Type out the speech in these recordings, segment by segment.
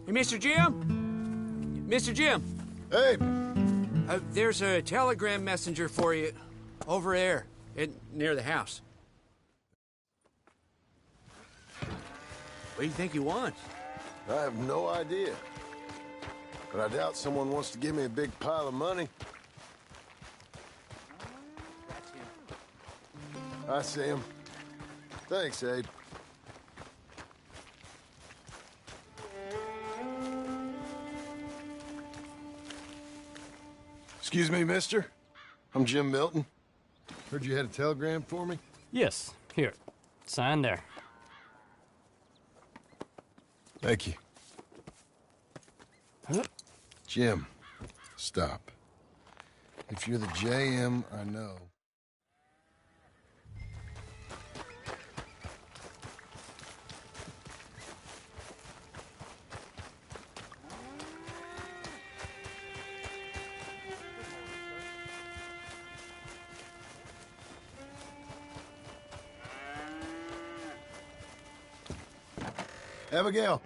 Hey, Mr. Jim? Mr. Jim? Hey! There's a telegram messenger for you over there, near the house. What do you think he wants? I have no idea. But I doubt someone wants to give me a big pile of money. That's him. I see him. Thanks, Abe. Excuse me, mister. I'm Jim Milton. Heard you had a telegram for me? Yes, here. Sign there. Thank you. Huh? Jim, stop. If you're the JM, I know. Abigail.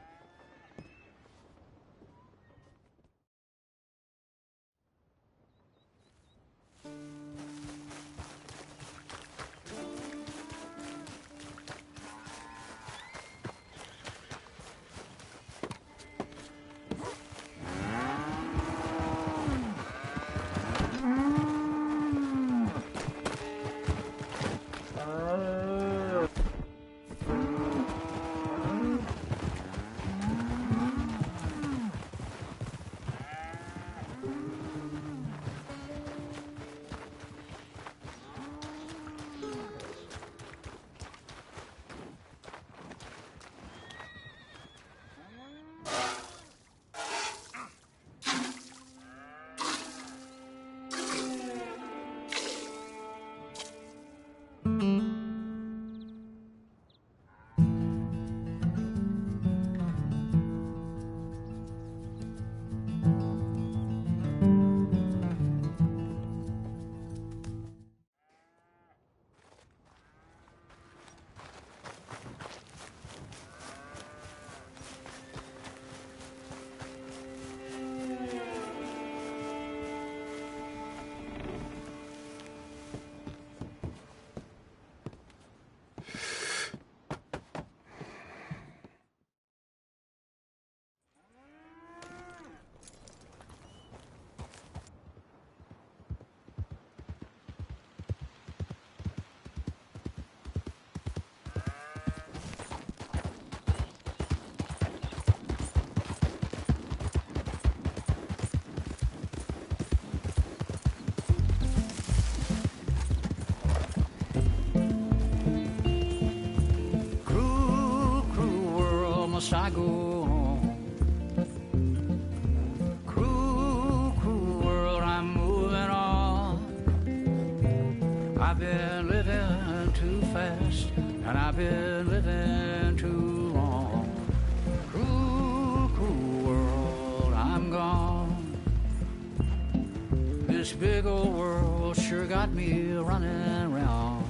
I go on. Cruel, cruel world, I'm moving on. I've been living too fast, and I've been living too long. Cruel, cruel world, I'm gone. This big old world sure got me running round.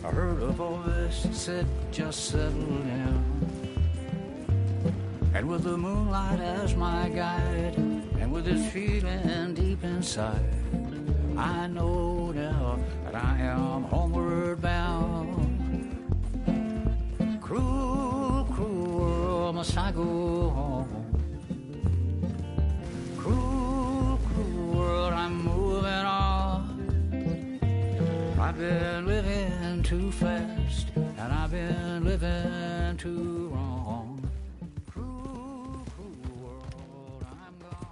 I heard a voice that said, just settle down. And with the moonlight as my guide, and with this feeling deep inside, I know now that I am homeward bound. Cruel, cruel world, must I go home? Cruel, cruel world, I'm moving on. I've been living too fast, and I've been living too wrong. Cruel, cruel world, I'm gone.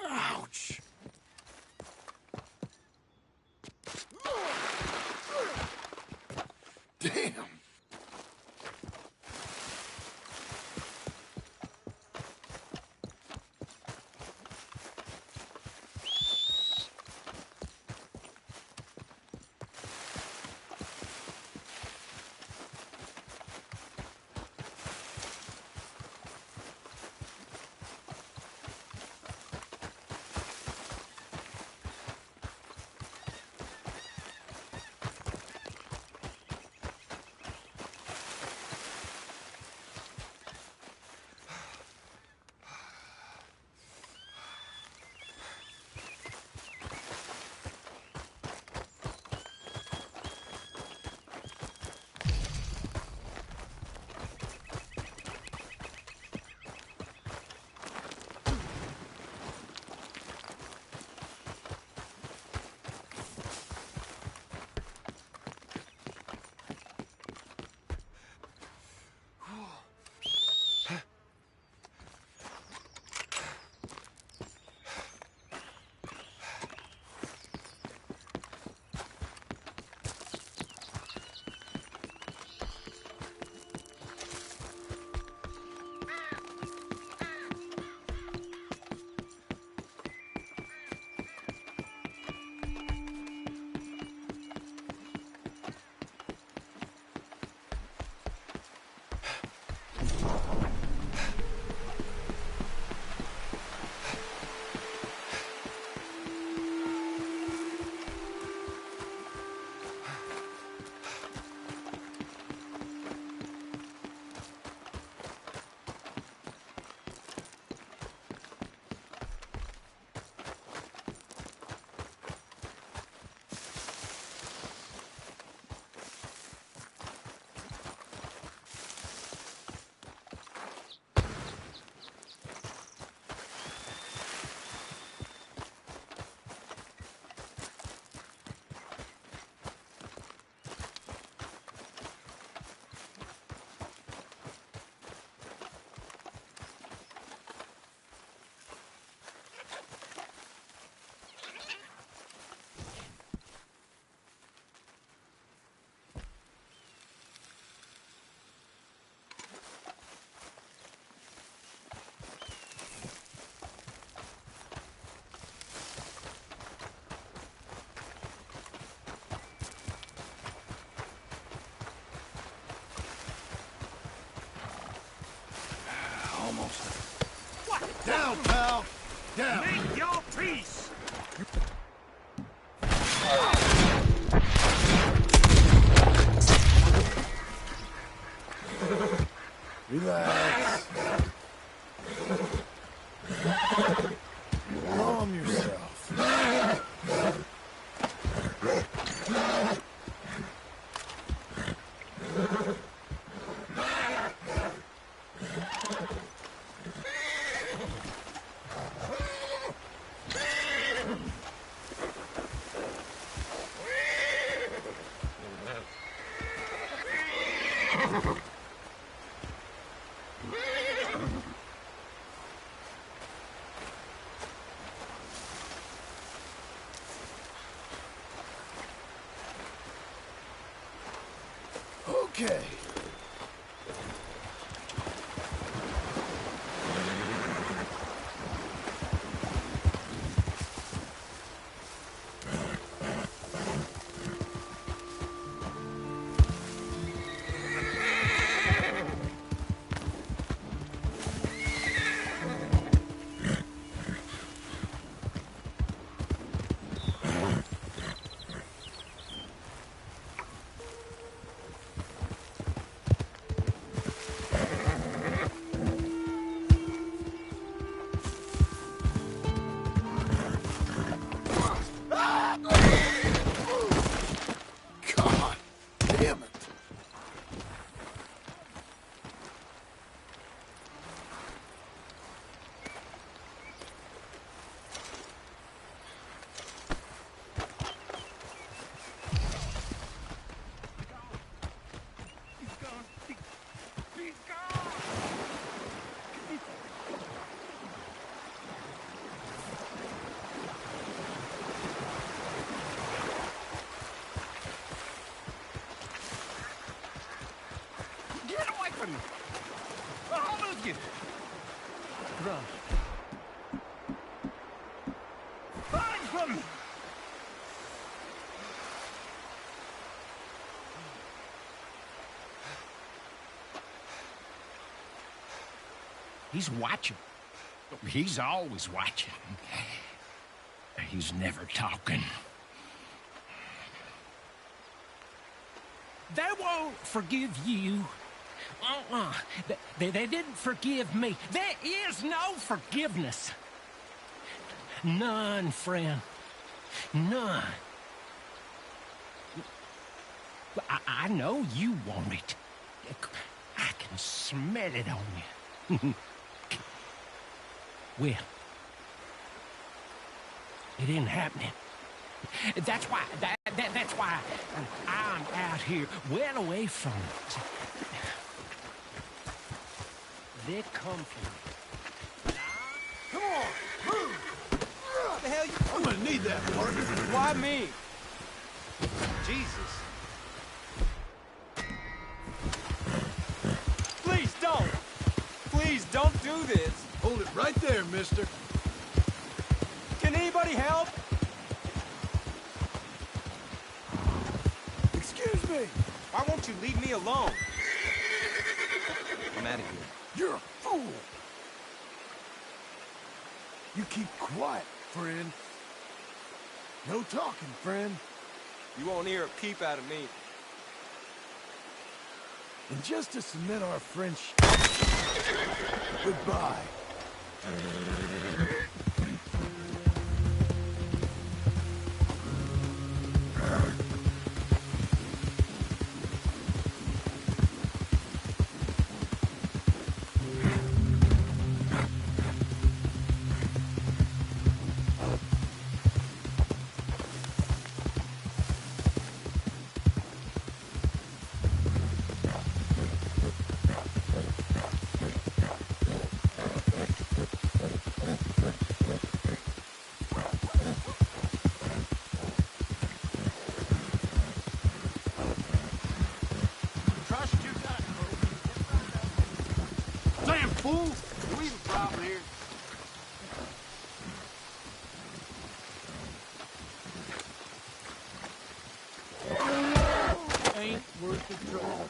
Ouch! Damn! monster. What? Down, pal! Down! Make your peace! Relax. Calm yourself. Okay. God damn it. Get away from me! I'll move you! Run. Run from me! He's watching. He's always watching. He's never talking. They won't forgive you. They didn't forgive me. There is no forgiveness. None, friend. None. I know you want it. I can smell it on you. Well, it ain't happening. That's why, that's why I'm out here, well away from it. They come for me. Come on, move! What the hell you... I'm gonna need that, partner. Why me? Jesus. Please don't! Please don't do this! Hold it right there, mister. Can anybody help? Excuse me. Why won't you leave me alone? I'm out of here. You're a fool. You keep quiet, friend. No talking, friend. You won't hear a peep out of me. And just to cement our friendship, goodbye. Fools! Do we have a problem here? Ain't worth the trouble.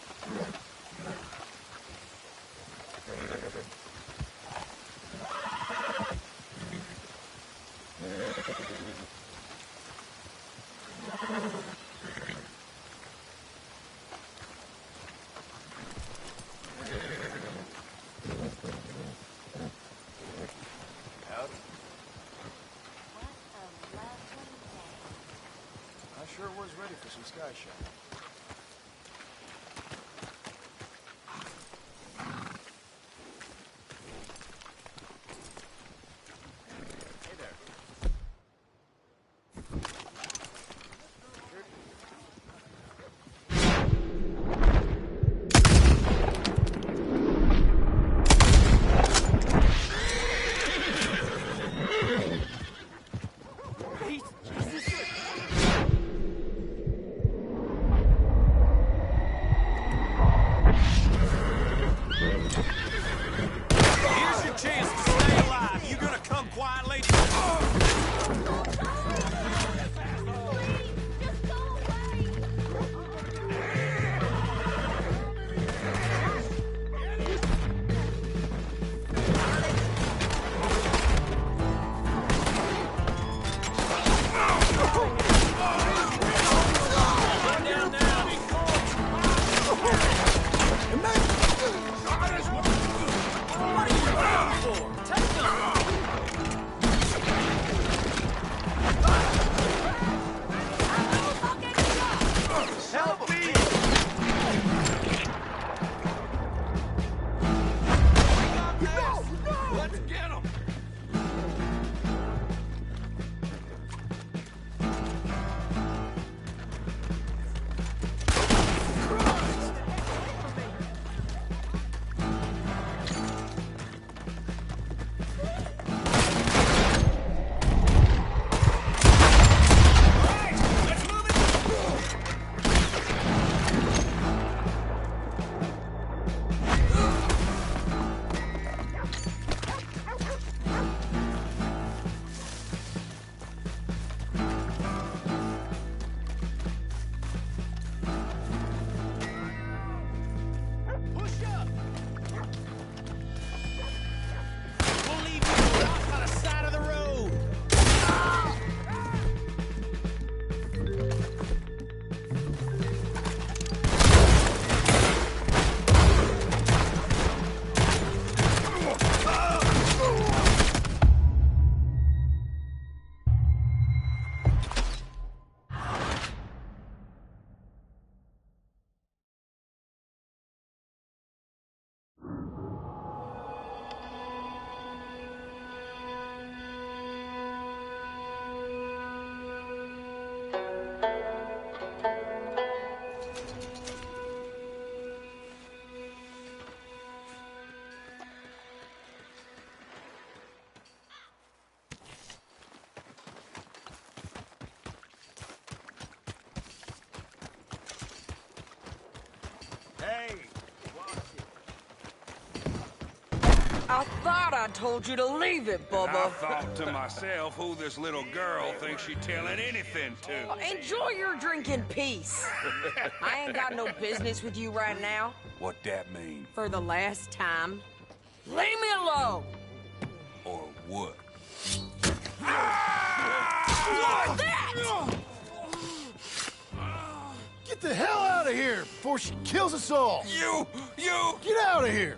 ready for some sky shopping. Here's your chance to stay alive. You gonna come quietly? Help me! Let's get him! Push up! We'll leave you off on the side of the road! Hey! I thought I told you to leave it, I Bubba. thought to myself who this little girl thinks she telling anything to. Enjoy your drink in peace. I ain't got no business with you right now. What that mean? For the last time, leave me alone. Or what? Get the hell out of here before she kills us all! You! Get out of here!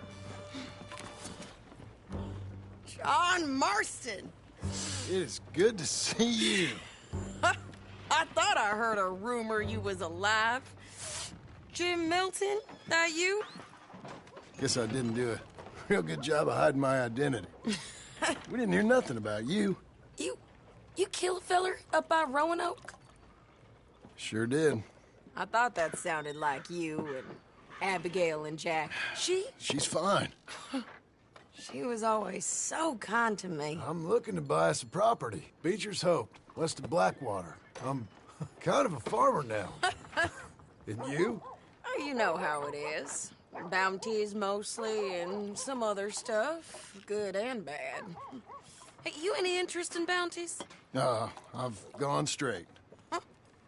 John Marston. It is good to see you. I thought I heard a rumor you was alive. Jim Milton, that you? Guess I didn't do a real good job of hiding my identity. We didn't hear nothing about you. You kill a feller up by Roanoke? Sure did. I thought that sounded like you and Abigail and Jack. She's fine. She was always so kind to me. I'm looking to buy us a property. Beecher's Hope, west of Blackwater. I'm kind of a farmer now. And you? Oh, you know how it is. Bounties mostly, and some other stuff, good and bad. Hey, you any interest in bounties? I've gone straight.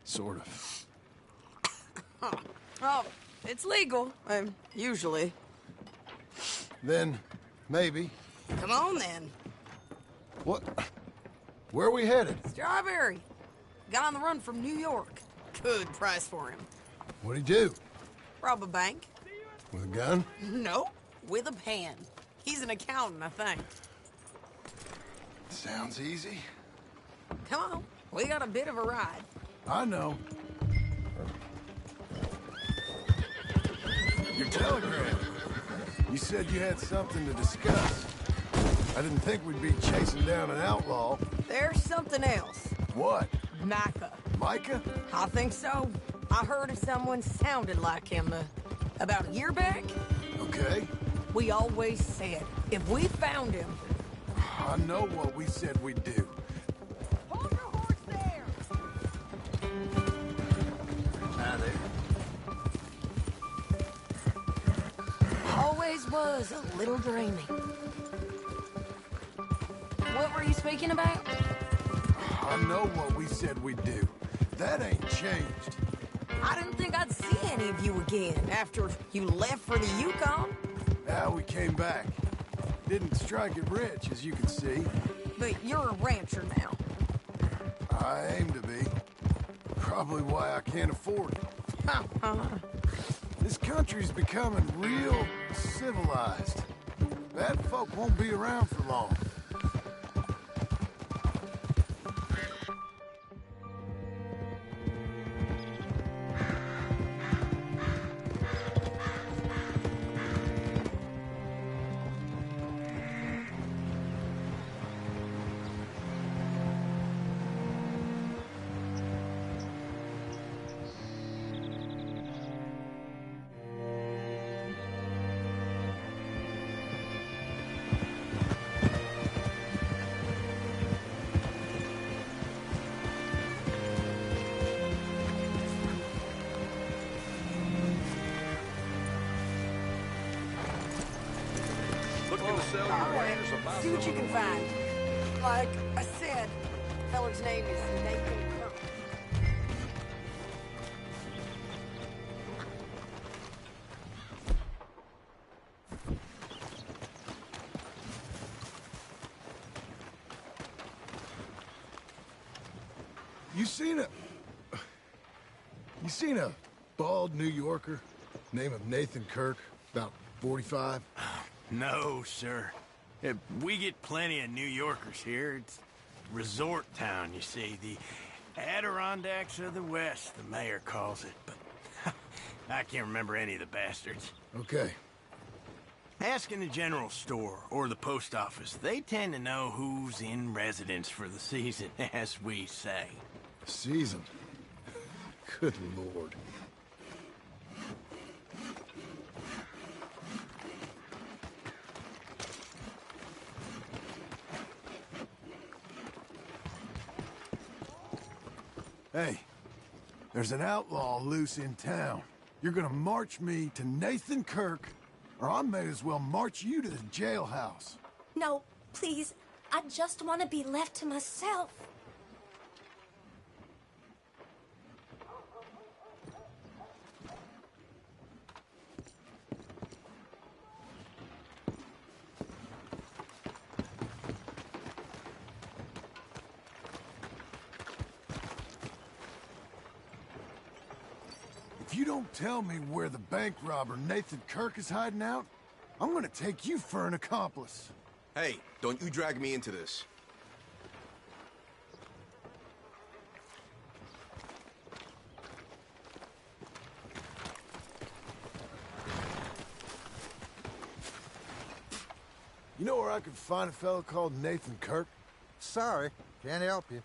Sort of. Oh, it's legal, usually. Then, maybe. Come on, then. What? Where are we headed? Strawberry. Got on the run from New York. Good price for him. What'd he do? Rob a bank? With a gun? No, with a pen. He's an accountant, I think. Sounds easy. Come on, we got a bit of a ride. I know. telegram. You said you had something to discuss. I didn't think we'd be chasing down an outlaw. There's something else. What? Micah. Micah? I think so. I heard of someone sounded like him about a year back. Okay. We always said, if we found him... I know what we said we'd do. Hold your horse there! Hi there. Always was a little dreamy. What were you speaking about? I know what we said we'd do. That ain't changed. I didn't think I'd see any of you again after you left for the Yukon. Now we came back. Didn't strike it rich, as you can see. But you're a rancher now. I aim to be. Probably why I can't afford it. This country's becoming real civilized. Bad folk won't be around for long. See what you can find. Like I said, feller's name is Nathan Kirk. You seen a bald New Yorker, name of Nathan Kirk, about 45? No, sir. We get plenty of New Yorkers here. It's resort town, you see. The Adirondacks of the West, the mayor calls it. But I can't remember any of the bastards. Okay. Ask in the general store or the post office. They tend to know who's in residence for the season, as we say. Season? Good Lord. Hey, there's an outlaw loose in town. You're gonna march me to Nathan Kirk, or I may as well march you to the jailhouse. No, please. I just want to be left to myself. If you don't tell me where the bank robber Nathan Kirk is hiding out, I'm gonna take you for an accomplice. Hey, don't you drag me into this. You know where I could find a fellow called Nathan Kirk? Sorry, can't help you.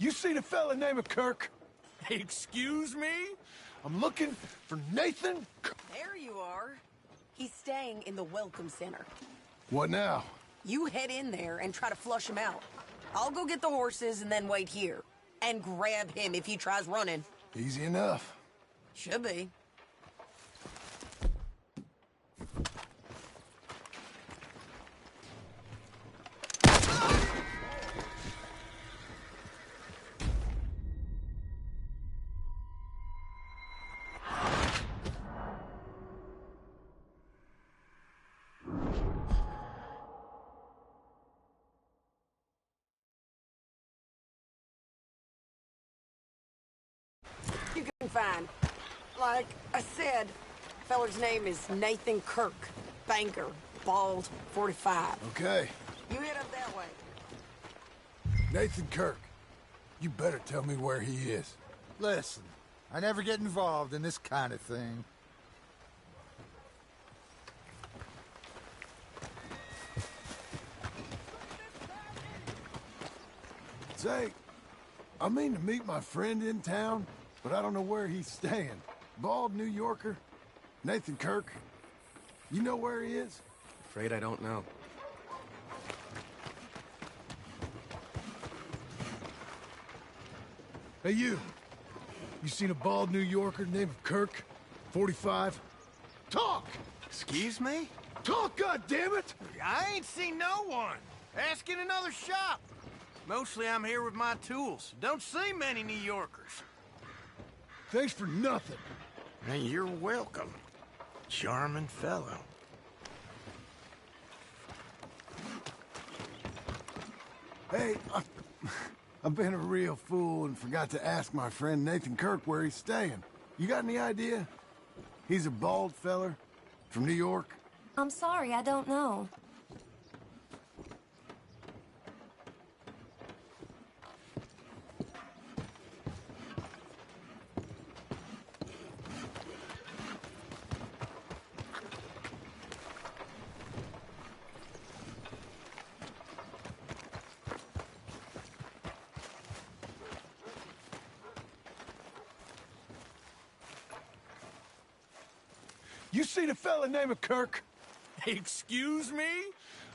You seen a fella named Kirk? Excuse me? I'm looking for Nathan Kirk. There you are. He's staying in the Welcome Center. What now? You head in there and try to flush him out. I'll go get the horses and then wait here. And grab him if he tries running. Easy enough. Should be. find. Like I said, feller's name is Nathan Kirk. Banker. Bald. 45. Okay. You head up that way. Nathan Kirk. You better tell me where he is. Listen, I never get involved in this kind of thing. Say, I mean to meet my friend in town, but I don't know where he's staying. Bald New Yorker? Nathan Kirk? You know where he is? Afraid I don't know. Hey, you. You seen a bald New Yorker named Kirk? 45? Talk! Excuse me? Talk, goddammit! I ain't seen no one. Ask in another shop. Mostly I'm here with my tools. Don't see many New Yorkers. Thanks for nothing. Hey, you're welcome. Charming fellow. Hey, I've been a real fool and forgot to ask my friend Nathan Kirk where he's staying. You got any idea? He's a bald feller from New York. I'm sorry, I don't know. You seen a fella named Kirk? Excuse me?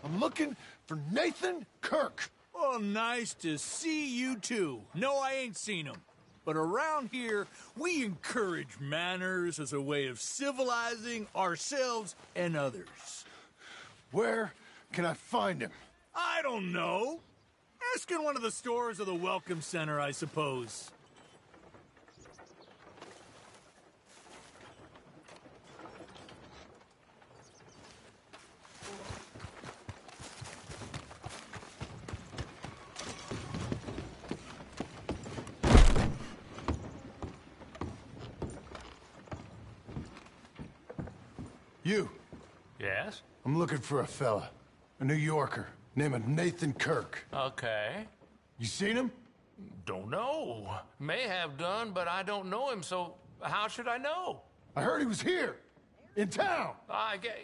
I'm looking for Nathan Kirk. Well, nice to see you too. No, I ain't seen him. But around here, we encourage manners as a way of civilizing ourselves and others. Where can I find him? I don't know. Ask in one of the stores of the Welcome Center, I suppose. You. Yes? I'm looking for a fella. A New Yorker. Named Nathan Kirk. Okay. You seen him? Don't know. May have done, but I don't know him, so how should I know? I heard he was here. In town. I guess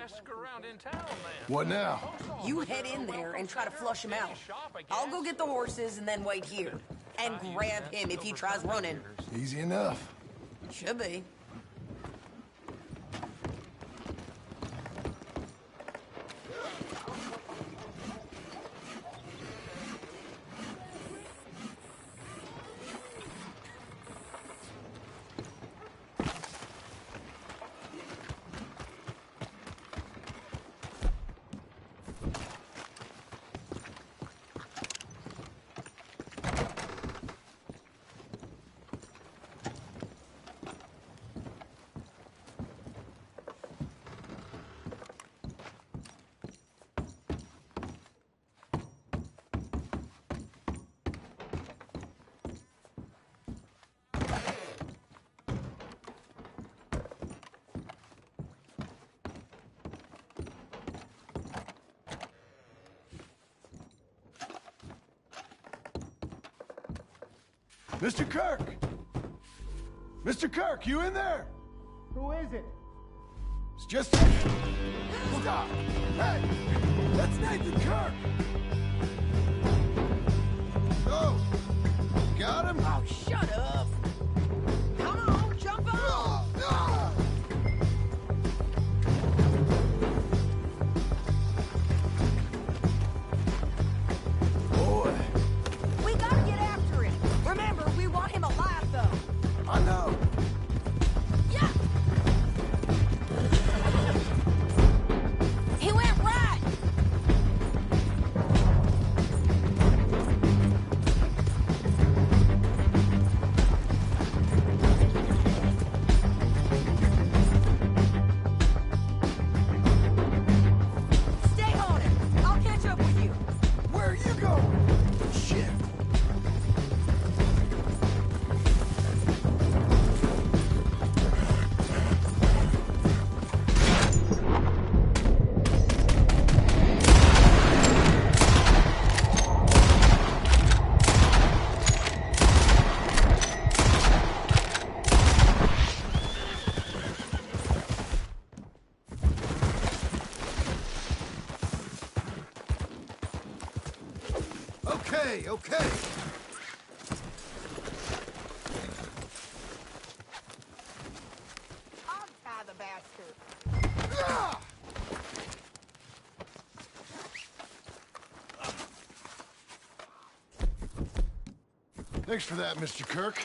ask around in town, then. What now? You head in there and try to flush him out. I'll go get the horses and then wait here. And grab him if he tries running. Easy enough. Should be. Mr. Kirk! Mr. Kirk, you in there? Who is it? It's just... Stop! Hey! That's Nathan Kirk! Oh! Got him? Oh, shut up! Come on, jump on! Boy. We gotta get after him. Remember, we want him alive, though. I know. Yeah! He went right! Okay, okay. Untie the bastard. Thanks for that, Mr. Kirk.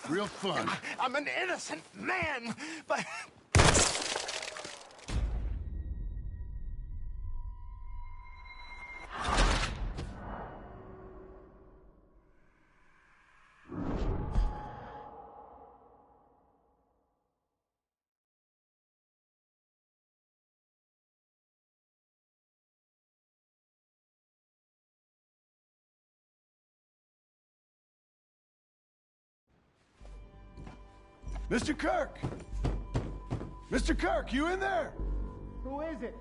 Real fun. I'm an innocent man, but... Mr. Kirk! Mr. Kirk, you in there? Who is it?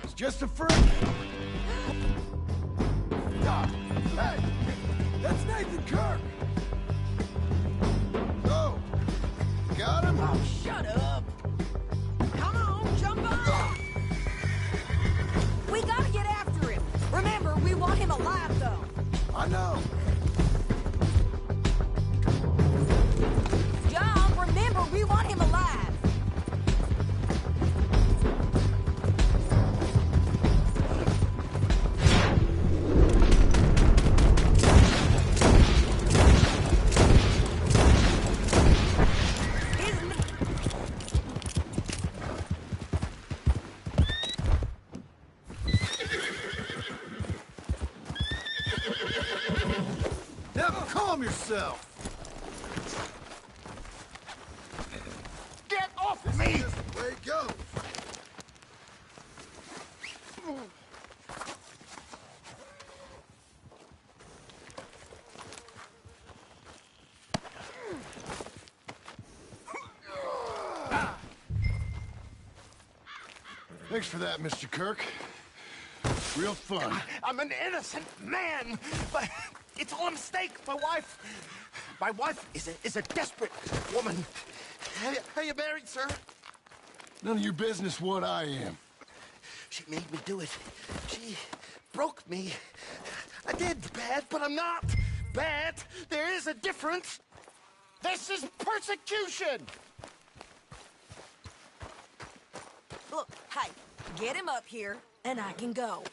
It's just a friend. Ah, hey! That's Nathan Kirk! Oh! Got him? Oh, shut up! Come on, jump on! We gotta get after him. Remember, we want him alive, though. I know! John, remember, we want him alive. Now calm yourself! Get off of me! That's the way it goes. Thanks for that, Mr. Kirk. Real fun. I'm an innocent man, but it's all a mistake. My wife is a desperate woman. Are you married, sir? None of your business what I am. She made me do it. She broke me. I did bad, but I'm not bad. There is a difference. This is persecution. Look, hey, get him up here, and I can go.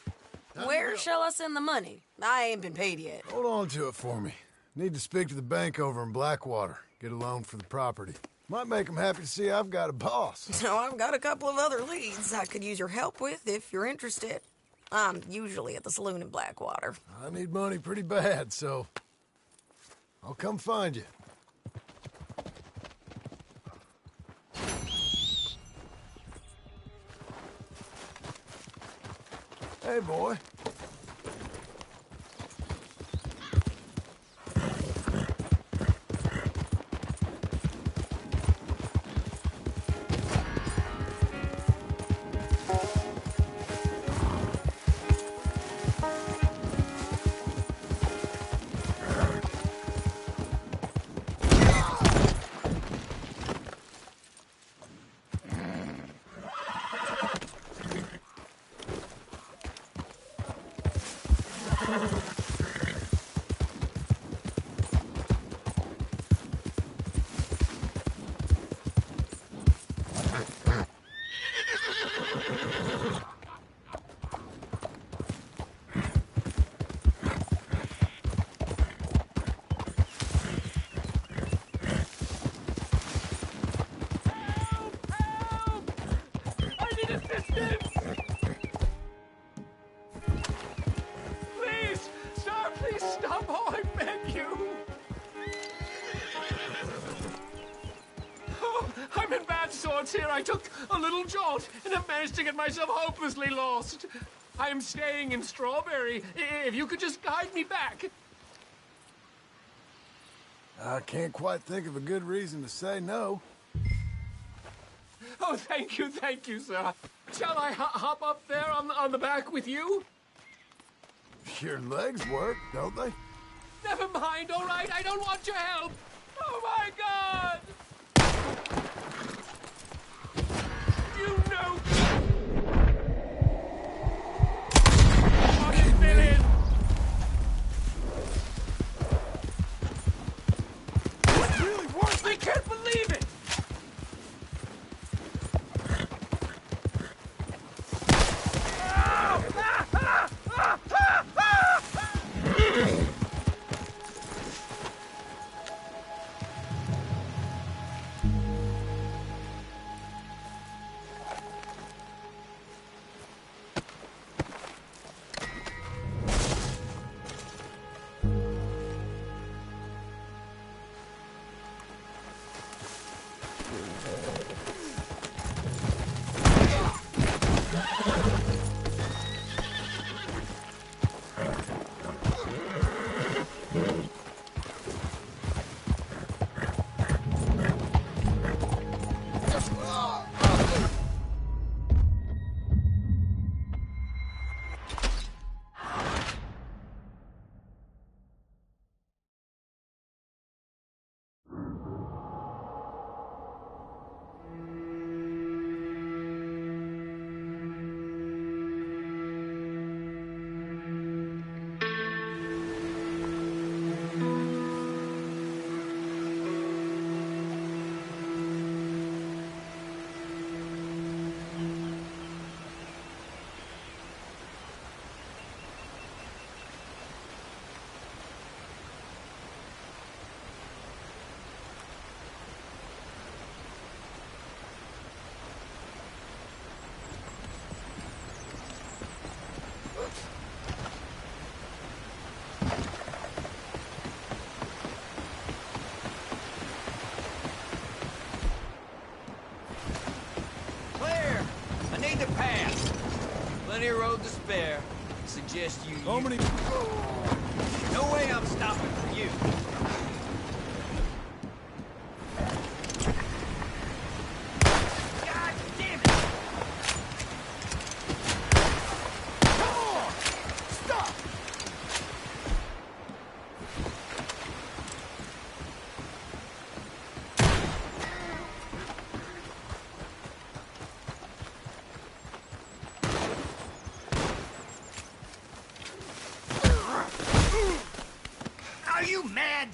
Where shall I send the money? I ain't been paid yet. Hold on to it for me. Need to speak to the bank over in Blackwater. Get a loan for the property. Might make them happy to see I've got a boss. So I've got a couple of other leads I could use your help with if you're interested. I'm usually at the saloon in Blackwater. I need money pretty bad, so I'll come find you. Hey, boy. Please, sir, please stop. Oh, I beg you. Oh, I'm in bad sorts here. I took a little jaunt and have managed to get myself hopelessly lost. I am staying in Strawberry. If you could just guide me back. I can't quite think of a good reason to say no. Oh, thank you, sir. Shall I hop up there on the back with you? Your legs work, don't they? Never mind, all right? I don't want your help. Oh, my God! You know... What is villain? plenty of road to spare. Suggest you... How many... No way I'm stopping for you. God damn it! Come on! Stop! Are you mad?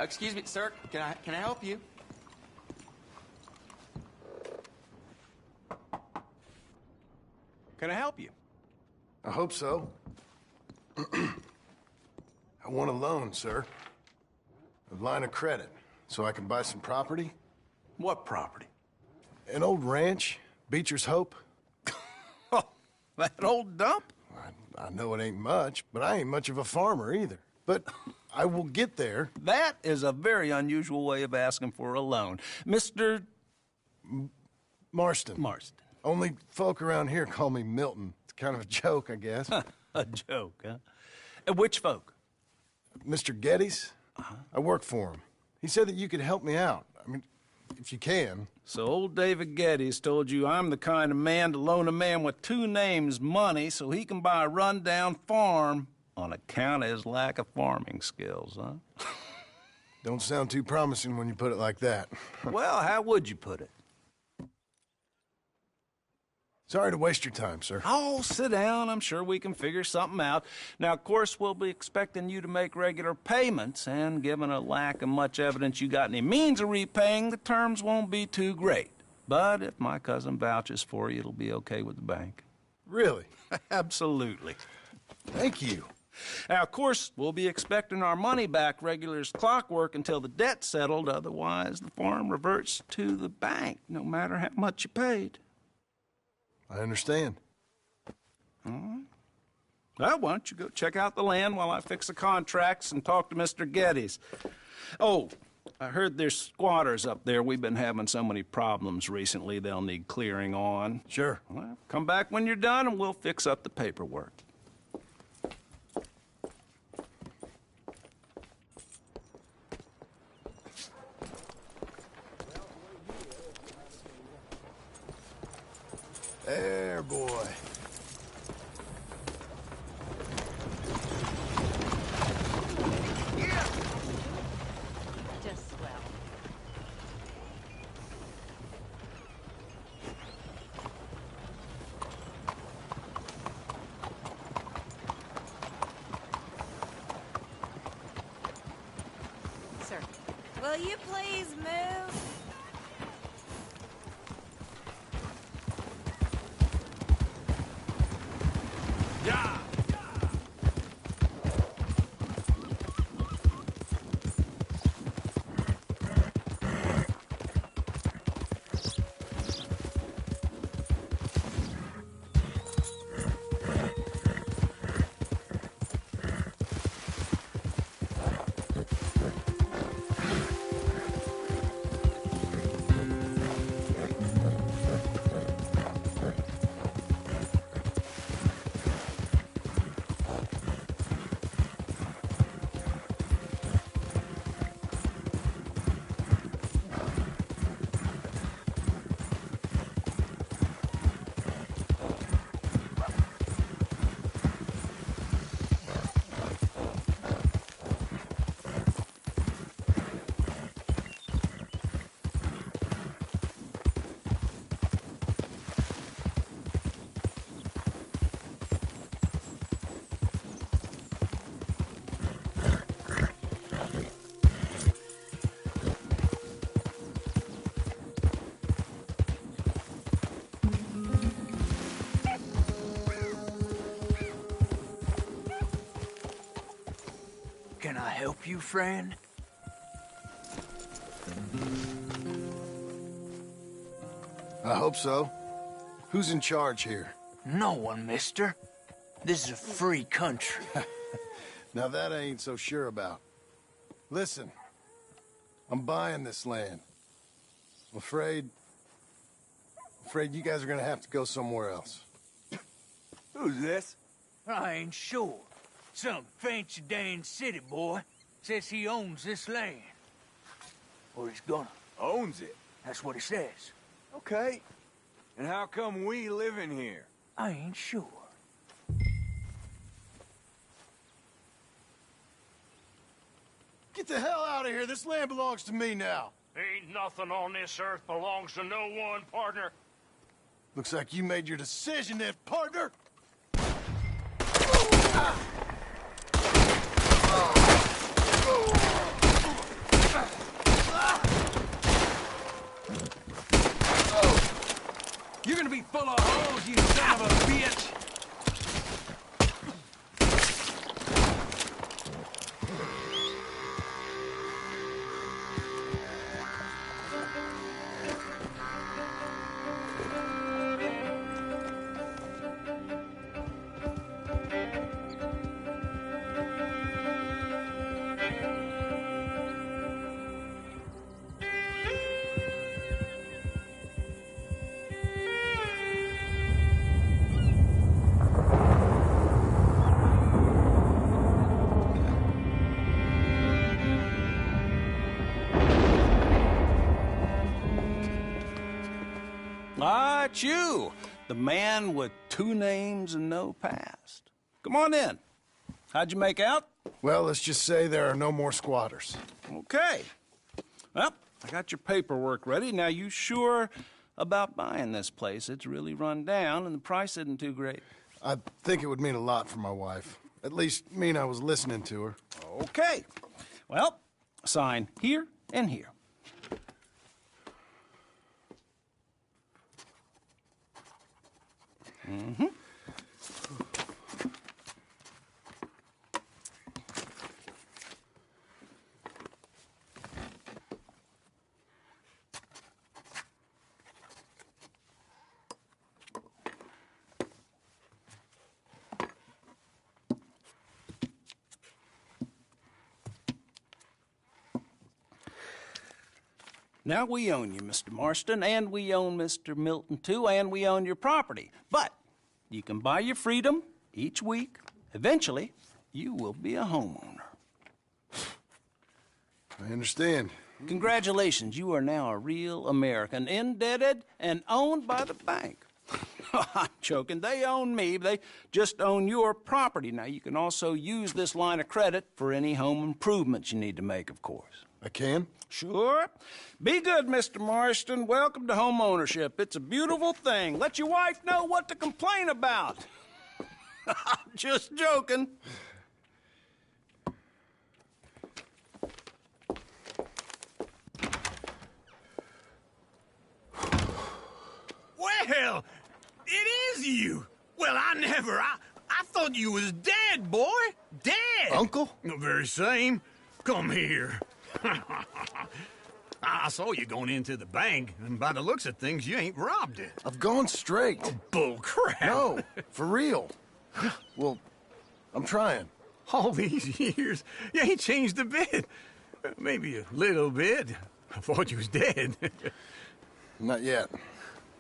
Excuse me, sir. Can I help you? Can I help you? I hope so. I want a loan, sir. A line of credit, so I can buy some property. What property? An old ranch, Beecher's Hope. That old dump? I know it ain't much, but I ain't much of a farmer either. But I will get there. That is a very unusual way of asking for a loan. Mr. Marston. Marston. Only folk around here call me Milton. It's kind of a joke, I guess. A joke, huh? And which folk? Mr. Geddes. I work for him. He said that you could help me out. I mean, if you can. So old David Geddes told you I'm the kind of man to loan a man with two names money so he can buy a rundown farm on account of his lack of farming skills, huh? Don't sound too promising when you put it like that. Well, how would you put it? Sorry to waste your time, sir. Oh, sit down. I'm sure we can figure something out. Now, of course, we'll be expecting you to make regular payments, and given a lack of much evidence you got any means of repaying, the terms won't be too great. But if my cousin vouches for you, it'll be okay with the bank. Really? Absolutely. Thank you. Now, of course, we'll be expecting our money back regular as clockwork until the debt's settled. Otherwise, the farm reverts to the bank, no matter how much you paid. I understand. All right. Well, why don't you go check out the land while I fix the contracts and talk to Mr. Geddes. Oh, I heard there's squatters up there. We've been having so many problems recently, they'll need clearing on. Sure. Well, come back when you're done and we'll fix up the paperwork. There, boy. Just swell. Sir, Will you please move? Yeah! Can I help you, friend? I hope so. Who's in charge here? No one, mister. This is a free country. Now that I ain't so sure about. Listen, I'm buying this land. I'm afraid you guys are gonna have to go somewhere else. Who's this? I ain't sure. Some fancy Dan city boy says he owns this land. Or he's gonna. Owns it? That's what he says. Okay. And how come we live in here? I ain't sure. Get the hell out of here. This land belongs to me now. Ain't nothing on this earth belongs to no one, partner. Looks like you made your decision then, partner. You're gonna be full of holes, you son of a bitch! Ah, it's you, the man with 2 names and no past. Come on in. How'd you make out? Well, let's just say there are no more squatters. Okay. Well, I got your paperwork ready. Now, you sure about buying this place? It's really run down, and the price isn't too great. I think it would mean a lot for my wife. At least mean I was listening to her. Okay. Well, sign here and here. Mm-hmm. Now, we own you, Mr. Marston, and we own Mr. Milton, too, and we own your property. But you can buy your freedom each week. Eventually, you will be a homeowner. I understand. Congratulations, you are now a real American, indebted and owned by the bank. I'm joking. They own me. They just own your property. Now, you can also use this line of credit for any home improvements you need to make, of course. I can? Sure. Be good, Mr. Marston. Welcome to home ownership. It's a beautiful thing. Let your wife know what to complain about. I'm just joking. Well, it is you. Well, I thought you was dead, boy. Dead. Uncle? The very same. Come here. I saw you going into the bank, and by the looks of things, you ain't robbed it. I've gone straight. Oh, bull crap. No, for real. Well, I'm trying. All these years, you ain't changed a bit. Maybe a little bit. I thought you was dead. Not yet.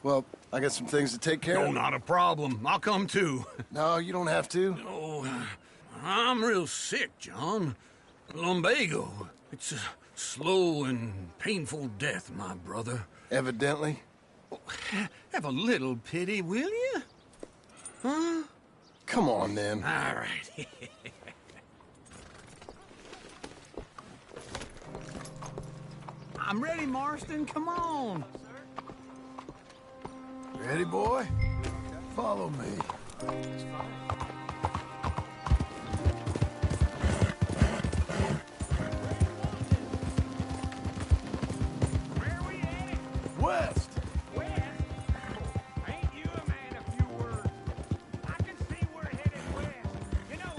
Well, I got some things to take care of. No, not a problem. I'll come too. No, you don't have to. Oh, I'm real sick, John. Lumbago. It's a slow and painful death, my brother. Evidently. Have a little pity, will you? Huh? Come on, then. All right. I'm ready, Marston. Come on. Ready, boy? Follow me. West. West? Ain't you a man of few words? I can see we're headed west. You know,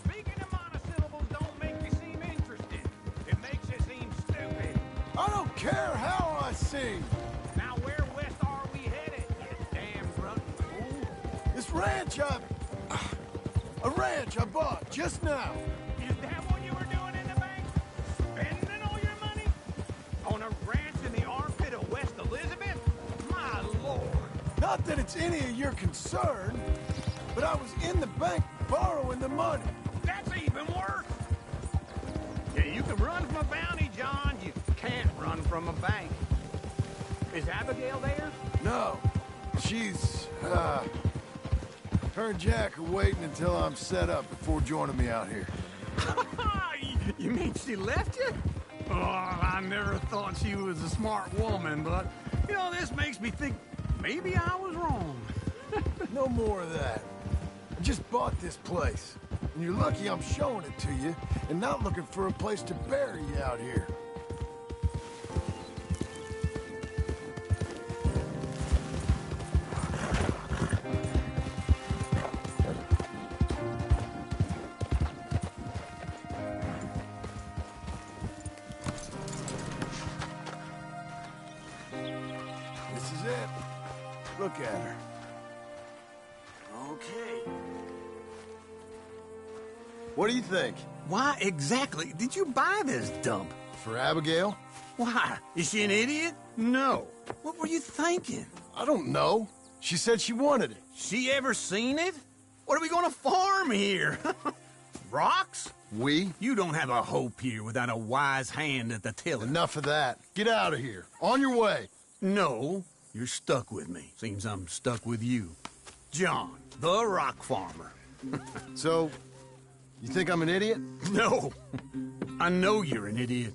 speaking of monosyllables don't make you seem interested. It makes you seem stupid. I don't care how I sing. Now where west are we headed, you damn drunk fool? This ranch a ranch I bought just now. Is that what you were doing in the bank? Spending all your money? On a ranch in the armpit of West Elizabeth? My lord. Not that it's any of your concern, but I was in the bank borrowing the money. That's even worse. Yeah, you can run from a bounty, John. You can't run from a bank. Is Abigail there? No. She's, her and Jack are waiting until I'm set up before joining me out here. You mean she left you? Oh, I never thought she was a smart woman, but, you know, this makes me think maybe I was wrong. No more of that. I just bought this place, and you're lucky I'm showing it to you and not looking for a place to bury you out here. Look at her. Okay. What do you think? Why exactly did you buy this dump? For Abigail? Why? Is she an idiot? No. What were you thinking? I don't know. She said she wanted it. She ever seen it? What are we gonna farm here? Rocks? We? You don't have a hope here without a wise hand at the tiller. Enough of that. Get out of here. On your way. No, you're stuck with me. Seems I'm stuck with you. John, the rock farmer. So, you think I'm an idiot? No. I know you're an idiot.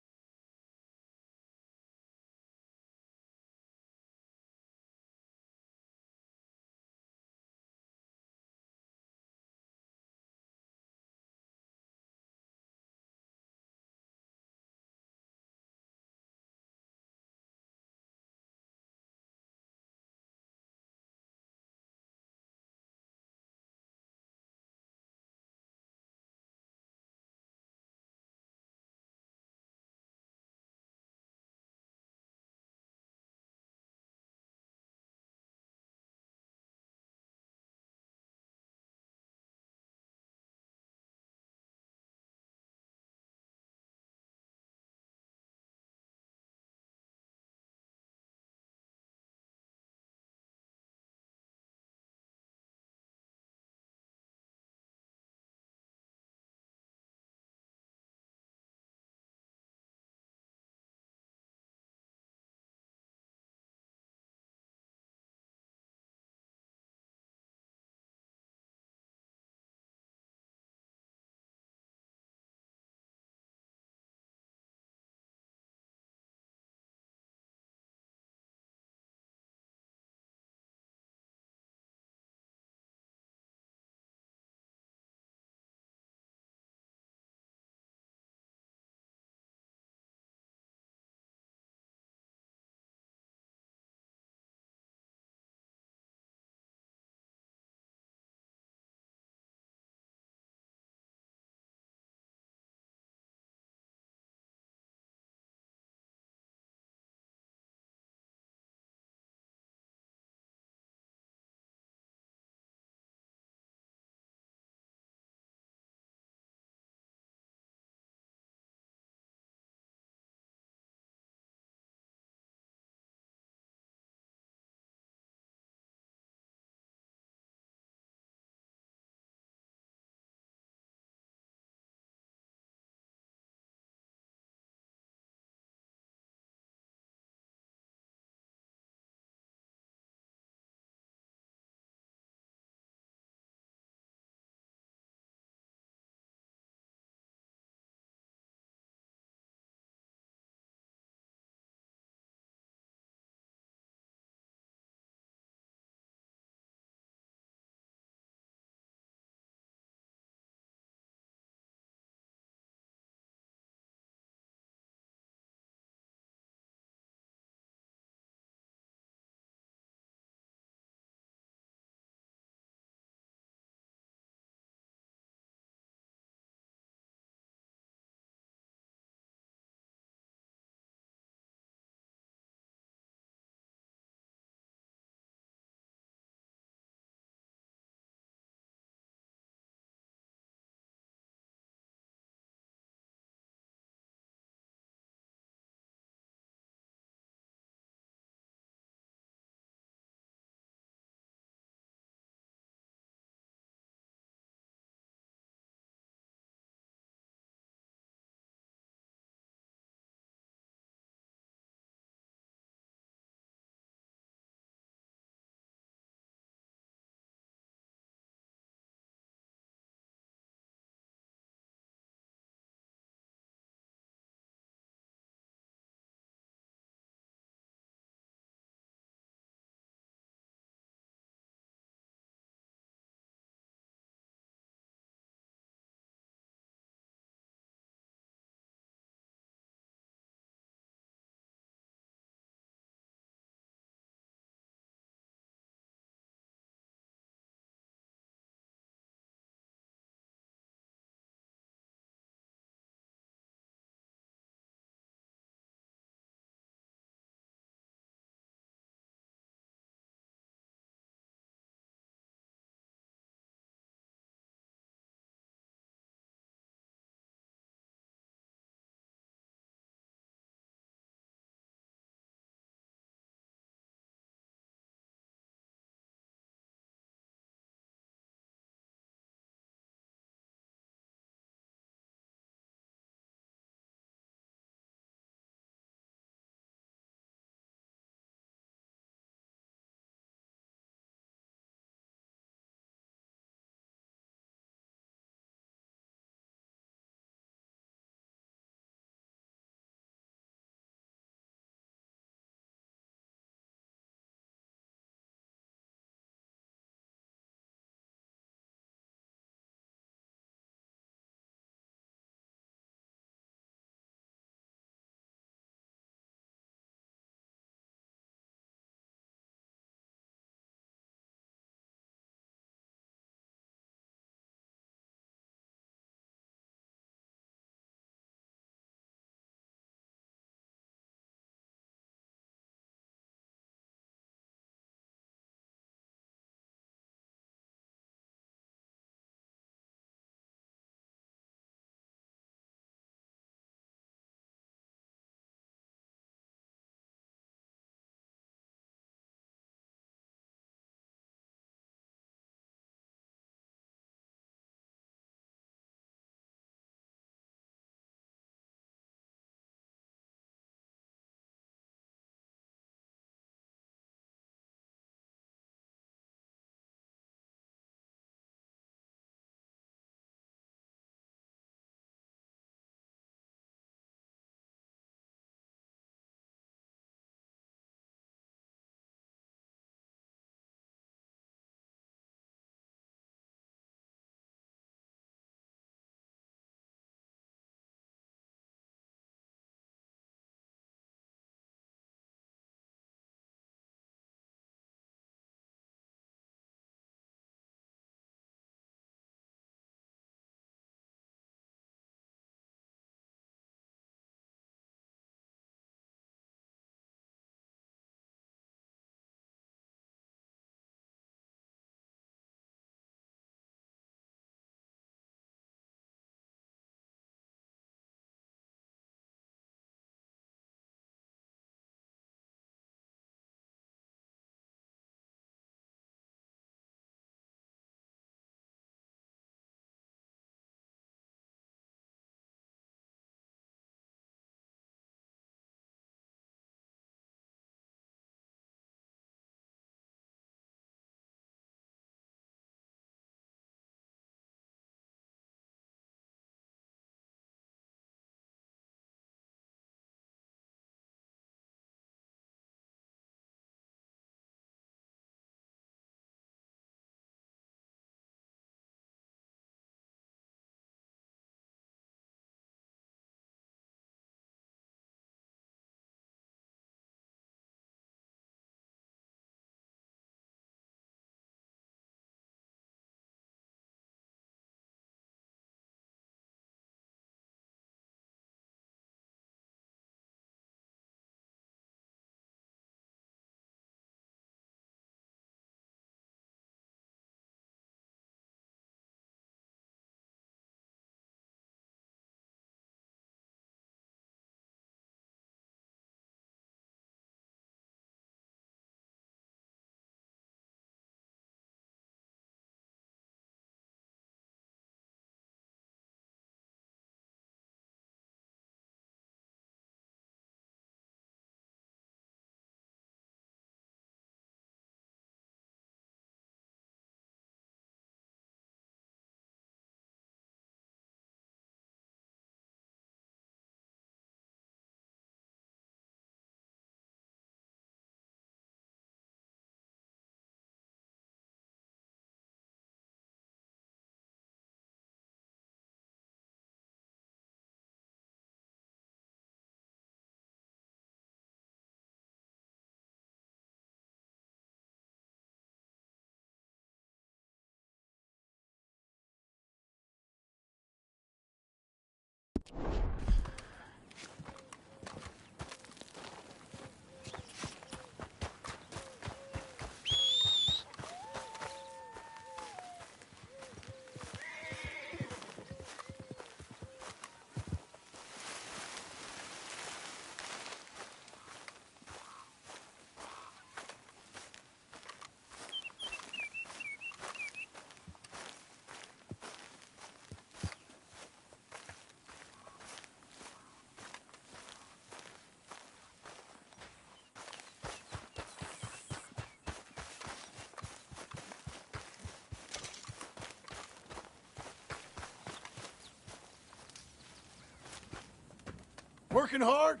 Working hard?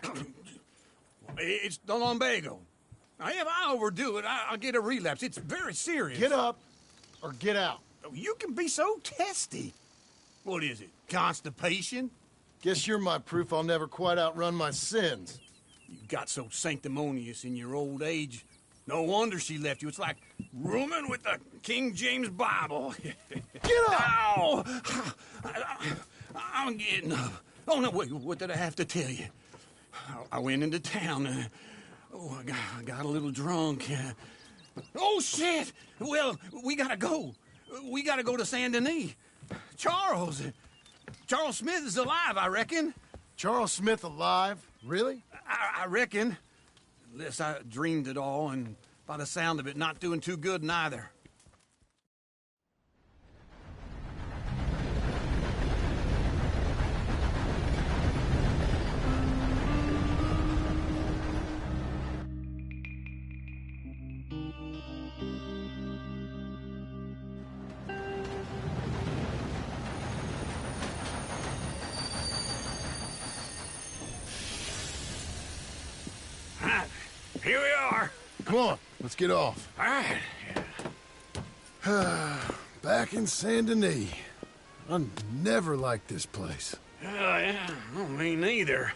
It's the lumbago. Now, if I overdo it, I'll get a relapse. It's very serious. Get up or get out. You can be so testy. What is it, constipation? Guess you're my proof I'll never quite outrun my sins. You got so sanctimonious in your old age. No wonder she left you. It's like rooming with the King James Bible. Get up! Ow! I'm getting up. Oh, no, wait, what did I have to tell you? I went into town. I got a little drunk. Oh, shit! Well, we gotta go. We gotta go to Saint Denis. Charles Smith is alive, I reckon. Charles Smith alive? Really? I reckon. Unless I dreamed it all, and by the sound of it, not doing too good neither. Here we are. Come on, let's get off. All right. Back in Saint Denis. I never liked this place. Yeah, well, me neither.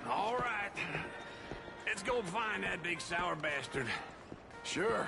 All right. Let's go find that big sour bastard. Sure.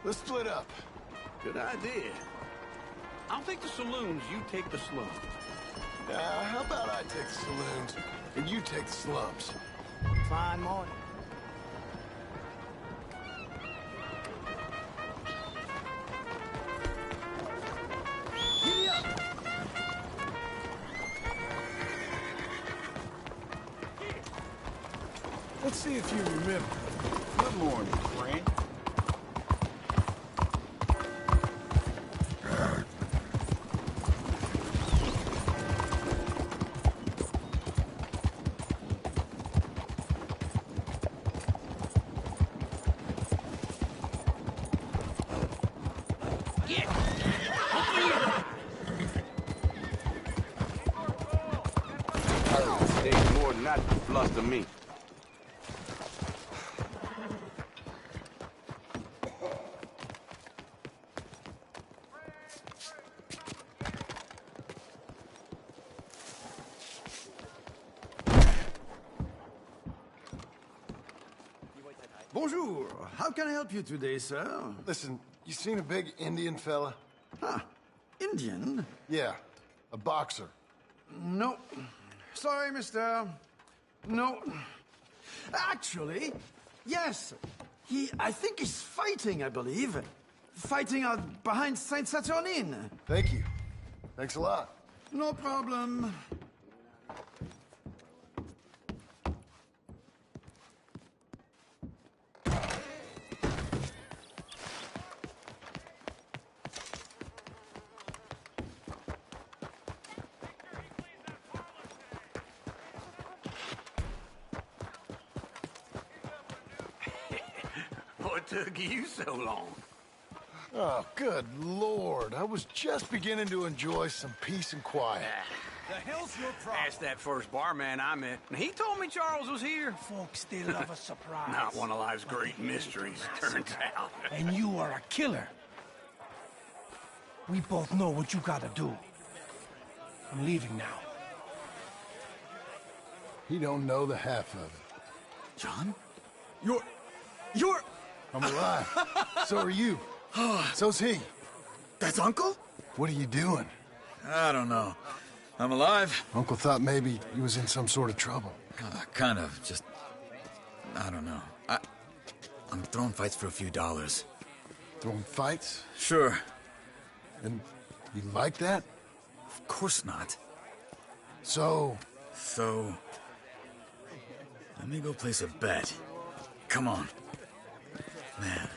Let's split up. Good idea. I'll take the saloons, you take the slums. How about I take the saloons and you take the slums? Fine morning. Giddy up! Let's see if you remember. Good morning, friend. Takes more than that to fluster me. Bonjour. How can I help you today, sir? Listen, you seen a big Indian fella? Ah, Indian? Yeah, a boxer. No. Sorry, mister. No. Actually, yes. I think he's fighting, I believe. Fighting out behind Saint Saturnin. Thank you. Thanks a lot. No problem. What took you so long? Oh, good Lord. I was just beginning to enjoy some peace and quiet. The hell's your problem? Asked that first barman I met, and he told me Charles was here. Folks, they love a surprise. Not one of life's great mysteries, turns out. And you are a killer. We both know what you gotta do. I'm leaving now. He don't know the half of it. John? You're... I'm alive. So are you. So's he. That's Uncle? What are you doing? I don't know. I'm alive. Uncle thought maybe he was in some sort of trouble. Kind of. Just... I don't know. I'm throwing fights for a few dollars. Throwing fights? Sure. And you like that? Of course not. So... Let me go place a bet. Come on. Man,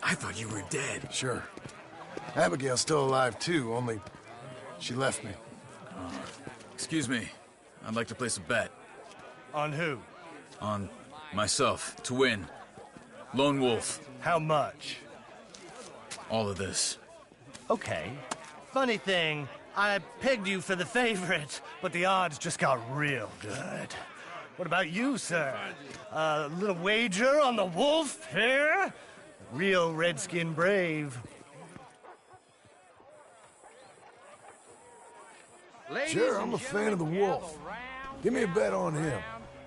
I thought you were dead. Sure. Abigail's still alive, too, only she left me. Excuse me. I'd like to place a bet. On who? On myself, to win. Lone Wolf. How much? All of this. Okay. Funny thing, I pegged you for the favorite, but the odds just got real good. What about you, sir? A little wager on the wolf here? Real redskin brave. Sure, I'm a fan of the wolf. Give me a bet on him.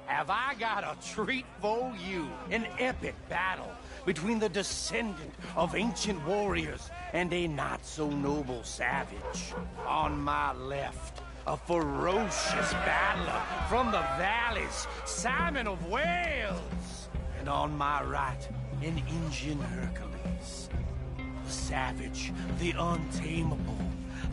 Have I got a treat for you? An epic battle between the descendant of ancient warriors and a not-so-noble savage. On my left, a ferocious battler from the valleys, Simon of Wales. And on my right, an Indian Hercules. The savage, the untamable,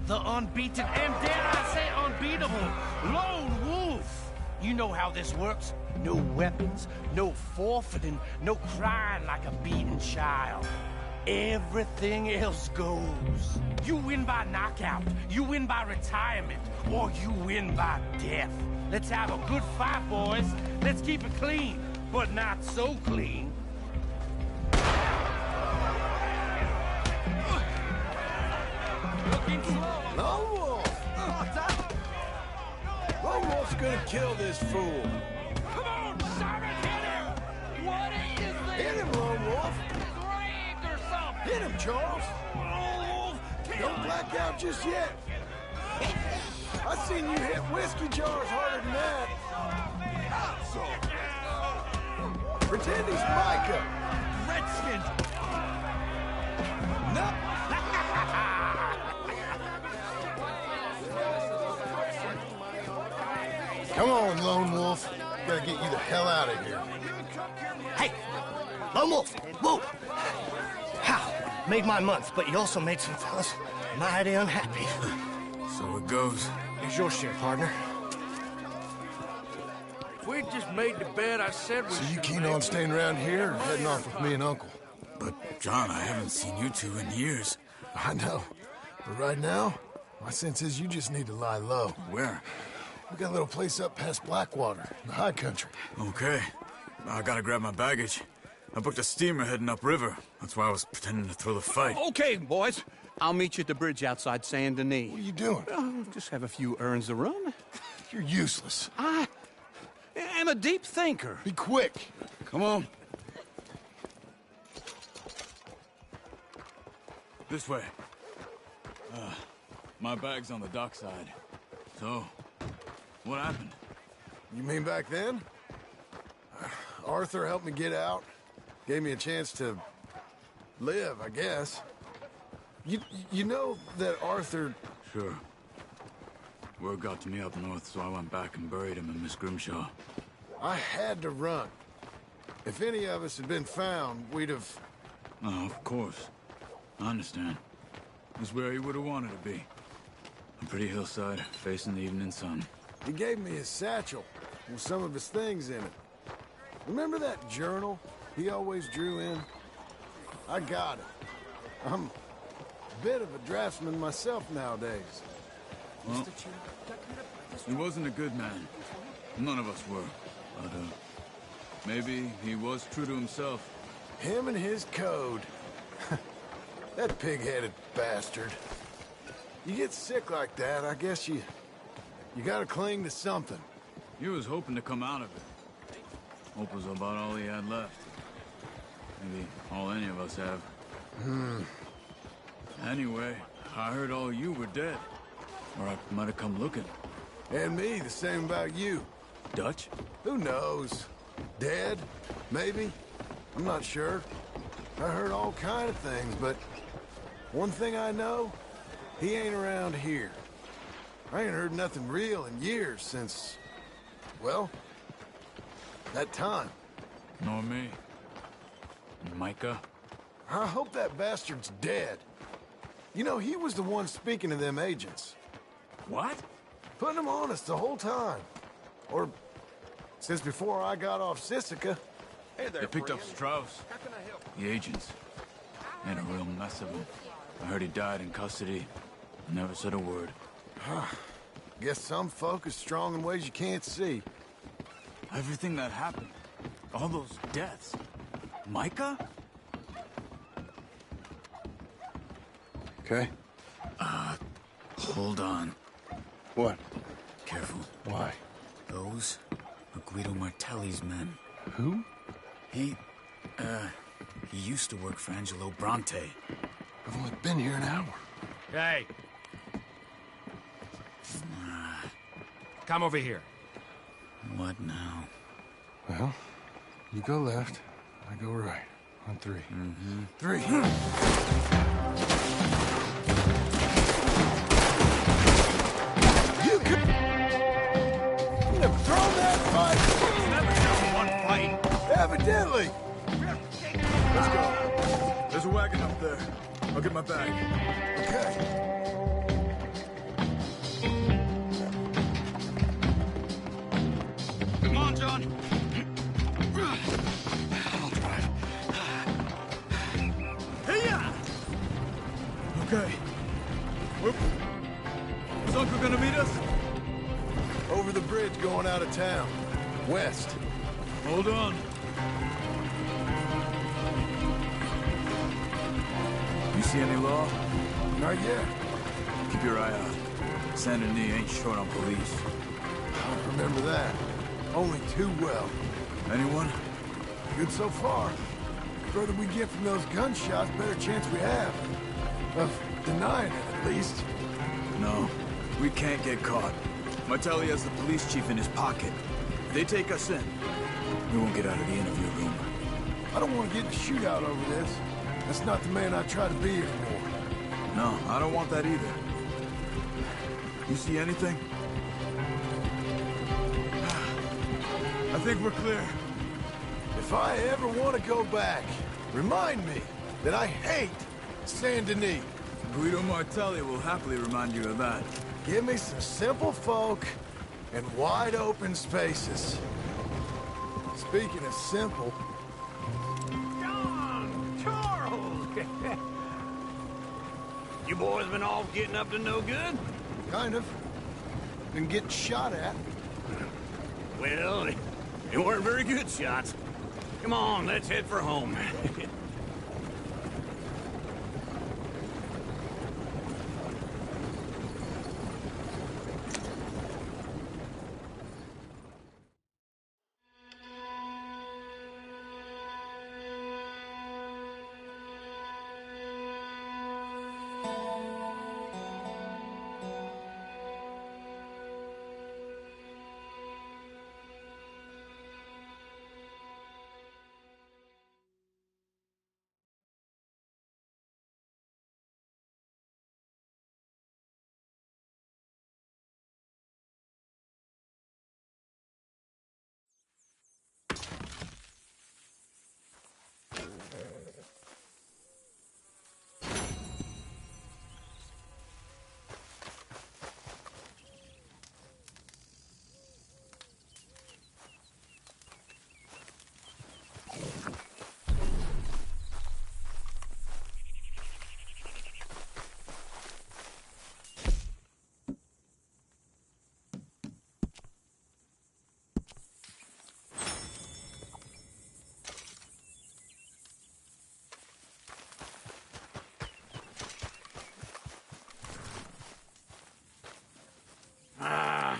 the unbeaten, and dare I say unbeatable, Lone Wolf. You know how this works. No weapons, no forfeiting, no crying like a beaten child. Everything else goes. You win by knockout, you win by retirement, or you win by death. Let's have a good fight, boys. Let's keep it clean, but not so clean. Looking slow. Lone Wolf! Lone Wolf's gonna kill this fool. Come on, Simon, hit him! What is this? Hit him, Lone Wolf! Rigged or something! Hit him, Charles! Lone Wolf, Don't black out just yet. I seen you hit whiskey jars harder than that. Pretend he's Micah. Red basement! No! Come on, Lone Wolf. Gotta get you the hell out of here. Hey! Lone Wolf! Whoa! How? Made my month, but you also made some fellas mighty unhappy. So it goes. Here's your share, partner. If we just made the bed I said we So you should keen make, on staying around here or heading off with me and Uncle? But, John, I haven't seen you two in years. I know. But right now, my sense is you just need to lie low. Where? We got a little place up past Blackwater, in the high country. Okay. I gotta grab my baggage. I booked a steamer heading upriver. That's why I was pretending to throw the fight. Okay, boys. I'll meet you at the bridge outside Saint Denis. What are you doing? Oh, just have a few errands to run. You're useless. I am a deep thinker. Be quick. Come on. This way. My bag's on the dockside. So, what happened? You mean back then? Arthur helped me get out. Gave me a chance to live, I guess. You know that Arthur... Sure. Word got to me up north, so I went back and buried him in Miss Grimshaw. I had to run. If any of us had been found, we'd have... Oh, of course. I understand. It was where he would have wanted to be. A pretty hillside, facing the evening sun. He gave me his satchel with some of his things in it. Remember that journal he always drew in? I got it. I'm a bit of a draftsman myself nowadays. Well, he wasn't a good man. None of us were. But, maybe he was true to himself. Him and his code. That pig-headed bastard. You get sick like that, I guess you gotta cling to something. He was hoping to come out of it. Hope was about all he had left. Maybe all any of us have. Anyway, I heard all you were dead. Or I might have come looking. And me, the same about you. Dutch? Who knows? Dead? Maybe? I'm not sure. I heard all kind of things, but one thing I know, he ain't around here. I ain't heard nothing real in years since, well, that time. Nor me. Micah? I hope that bastard's dead. You know, he was the one speaking to them agents. What? Putting them on us the whole time. Or since before I got off Sisika. Hey there, They picked up friend. Strauss. How can I help? The agents. Made a real mess of him. I heard he died in custody. Never said a word. Guess some folk is strong in ways you can't see. Everything that happened. All those deaths. Micah? Okay. Hold on. What? Careful. Why? Those are Guido Martelli's men. Who? He used to work for Angelo Bronte. I've only been here an hour. Hey. Come over here. What now? Well, you go left, I go right. On three. Three. You could have thrown that fight. Never done one fight. Evidently. Let's go. There's a wagon up there. I'll get my bag. Okay. Come on, John. I'll drive. Hey-ya! Okay. Whoop. Is Uncle gonna meet us? Over the bridge going out of town. West. Hold on. You see any law? Not yet. Keep your eye out. Saint Denis ain't short on police. I remember that. Only too well. Anyone? Good so far. The further we get from those gunshots, better chance we have. Of denying it, at least. No. We can't get caught. Martelli has the police chief in his pocket. If they take us in, we won't get out of the interview room. I don't want to get in a shootout over this. That's not the man I try to be anymore. No, I don't want that either. You see anything? I think we're clear. If I ever want to go back, remind me that I hate Saint Denis. Guido Martelli will happily remind you of that. Give me some simple folk and wide open spaces. Speaking of simple... John! Charles! You boys been off getting up to no good? Kind of. Been getting shot at. Well, they weren't very good shots. Come on, let's head for home.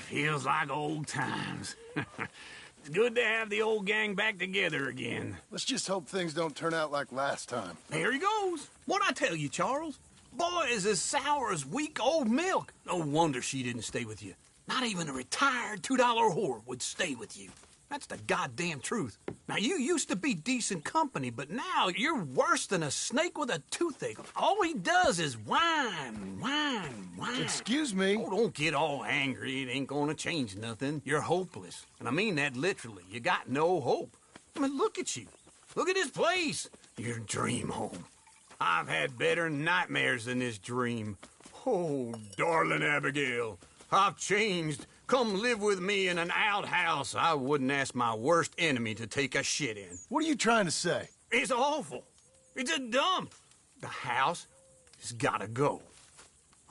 Feels like old times. It's good to have the old gang back together again. Let's just hope things don't turn out like last time. There he goes. What'd I tell you, Charles? Boy is as sour as weak old milk. No wonder she didn't stay with you. Not even a retired $2 whore would stay with you. That's the goddamn truth. Now, you used to be decent company, but now you're worse than a snake with a toothache. All he does is whine, whine, whine. Excuse me? Oh, don't get all angry. It ain't gonna change nothing. You're hopeless. And I mean that literally. You got no hope. I mean, look at you. Look at this place. Your dream home. I've had better nightmares than this dream. Oh, darling Abigail, I've changed. Come live with me in an outhouse I wouldn't ask my worst enemy to take a shit in. What are you trying to say? It's awful. It's a dump. The house has gotta go.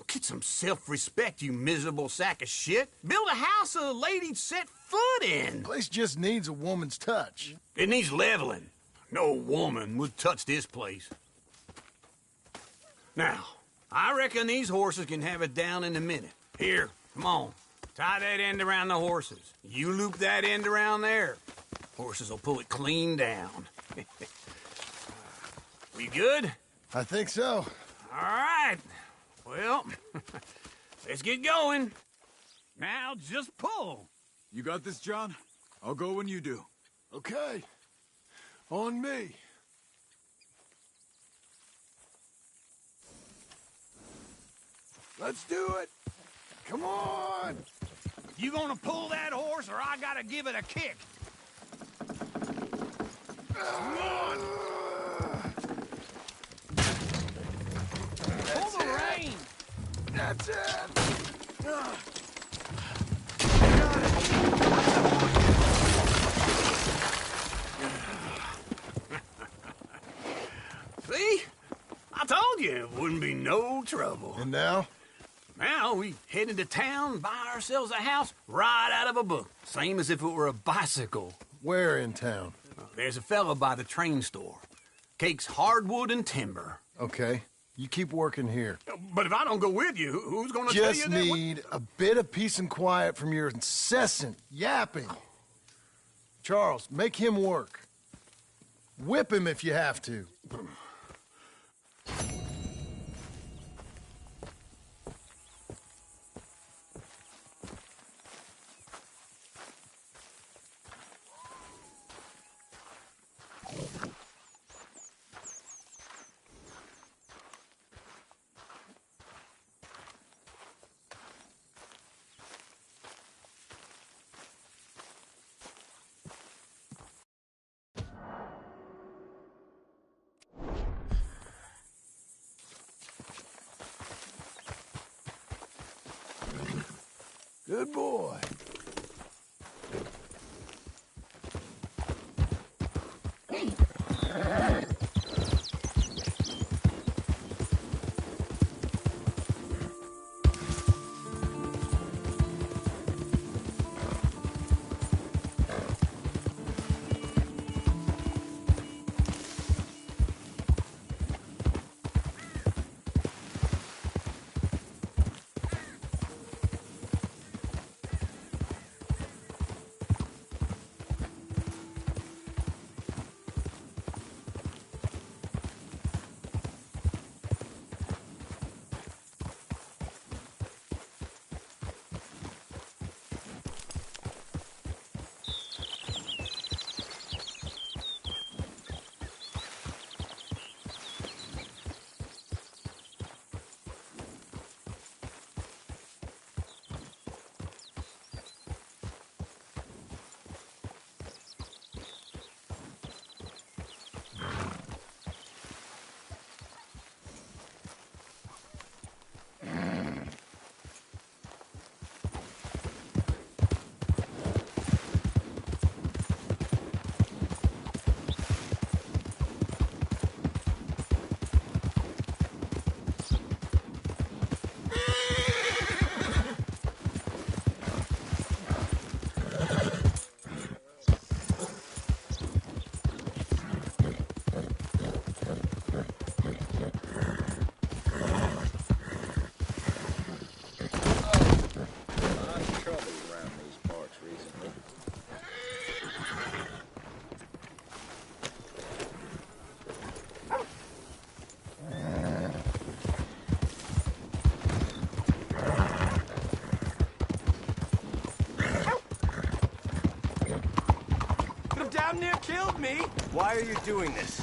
Get some self-respect, you miserable sack of shit. Build a house a lady'd set foot in. The place just needs a woman's touch. It needs leveling. No woman would touch this place. Now, I reckon these horses can have it down in a minute. Here, come on. Tie that end around the horses. You loop that end around there. Horses will pull it clean down. We good? I think so. All right. Well, let's get going. Now, just pull. You got this, John? I'll go when you do. Okay. On me. Let's do it. Come on. You gonna pull that horse, or I gotta give it a kick? Come on! Pull the rein! That's it! See? I told you it wouldn't be no trouble. And now? Now we head into town, buy ourselves a house right out of a book. Same as if it were a bicycle. Where in town? There's a fella by the train store. Cakes hardwood and timber. Okay. You keep working here. But if I don't go with you, who's gonna tell you Just that? need a bit of peace and quiet from your incessant yapping. Charles, make him work. Whip him if you have to. Good boy. Damn near killed me. Why are you doing this?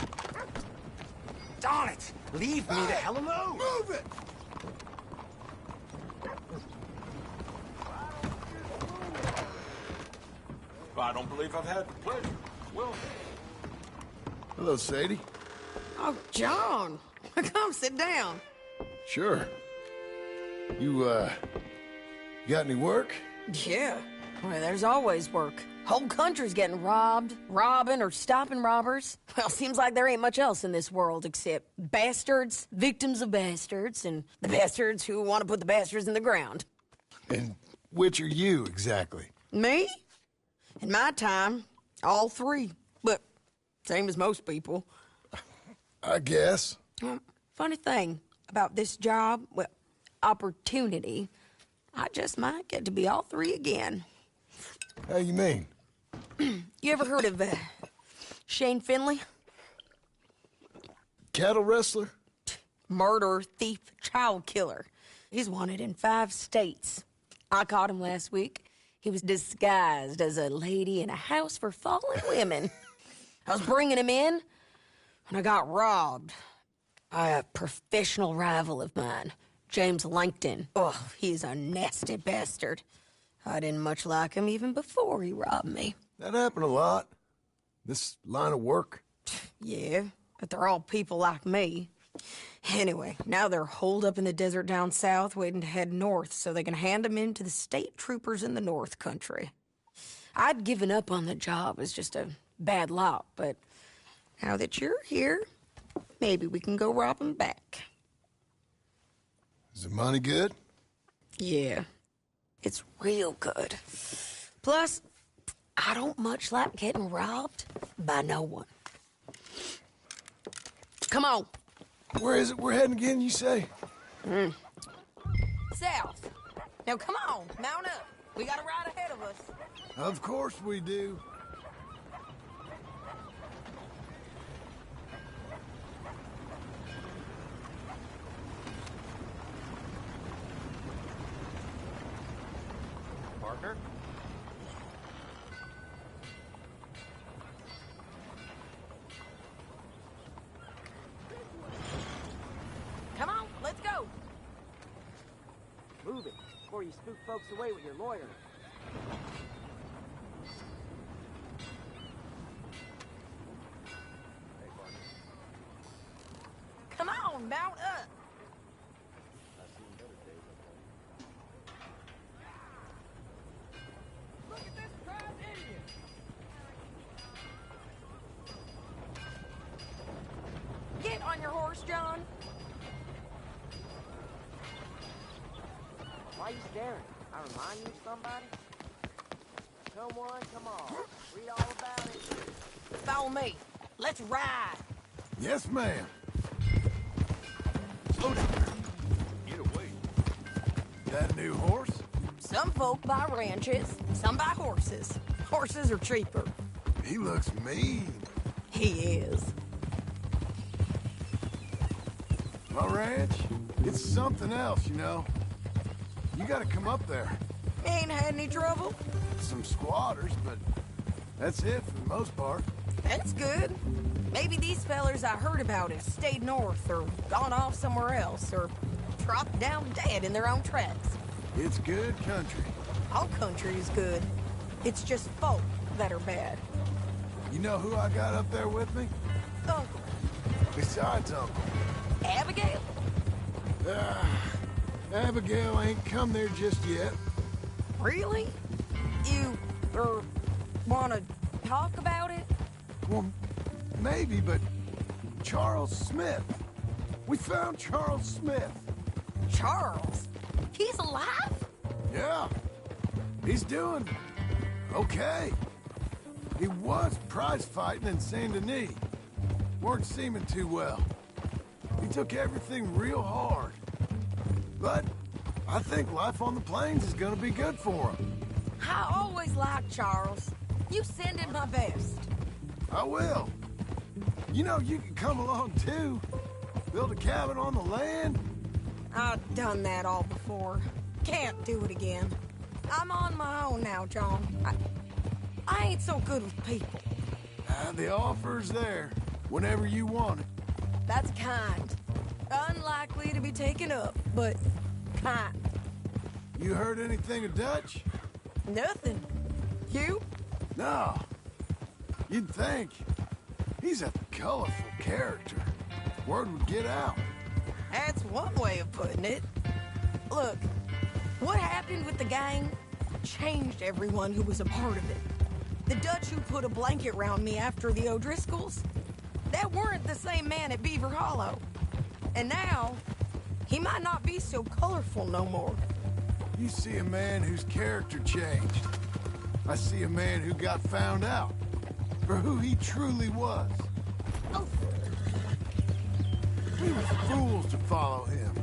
Darn it! Leave me the hell alone! Move it! I don't believe I've had the pleasure. Well, Hello, Sadie. Oh, John. Come sit down. Sure. You got any work? Yeah. Well, there's always work. Whole country's getting robbed, robbing, or stopping robbers. Well, seems like there ain't much else in this world except bastards, victims of bastards, and the bastards who want to put the bastards in the ground. And which are you, exactly? Me? In my time, all three. But same as most people. I guess. Funny thing about this job, well, opportunity, I just might get to be all three again. How you mean? You ever heard of Shane Finley? Cattle wrestler? Murderer, thief, child killer. He's wanted in 5 states. I caught him last week. He was disguised as a lady in a house for fallen women. I was bringing him in, and I got robbed by a professional rival of mine, James Langton. Oh, he's a nasty bastard. I didn't much like him even before he robbed me. That happened a lot. This line of work. Yeah, but they're all people like me. Anyway, now they're holed up in the desert down south, waiting to head north so they can hand them in to the state troopers in the north country. I'd given up on the job as just a bad lot, but now that you're here, maybe we can go rob them back. Is the money good? Yeah, it's real good. Plus, I don't much like getting robbed by no one. Come on. Where is it we're heading again, you say? South. Now come on, mount up. We got a ride ahead of us. Of course we do. Parker? Come on, let's go. Move it before you spook folks away with your lawyer. Come on, mount up. staring? I remind you of somebody? Someone, come on. Read all about it. Follow me. Let's ride. Yes, ma'am. Slow down. Get away. That new horse? Some folk buy ranches, some buy horses. Horses are cheaper. He looks mean. He is. My ranch? It's something else, you know. You gotta come up there. Ain't had any trouble? Some squatters, but that's it for the most part. That's good. Maybe these fellers I heard about have stayed north or gone off somewhere else or dropped down dead in their own tracks. It's good country. All country is good. It's just folk that are bad. You know who I got up there with me? Uncle. Besides Uncle. Abigail? Abigail ain't come there just yet. Really? You, wanna talk about it? Well, maybe, but Charles Smith. We found Charles Smith. Charles? He's alive? Yeah. He's doing okay. He was prize fighting in Saint Denis. Weren't seeming too well. He took everything real hard. But I think life on the plains is gonna be good for him. I always liked Charles. You send him my best. I will. You know, you can come along too. Build a cabin on the land. I've done that all before. Can't do it again. I'm on my own now, John. I ain't so good with people. The offer's there, whenever you want it. That's kind. Unlikely to be taken up, but kind. You heard anything of Dutch? Nothing. You? No. You'd think. He's a colorful character. Word would get out. That's one way of putting it. Look, what happened with the gang changed everyone who was a part of it. The Dutch who put a blanket round me after the O'Driscolls, that weren't the same man at Beaver Hollow. And now, he might not be so colorful no more. You see a man whose character changed. I see a man who got found out for who he truly was. Oh. We were fools to follow him.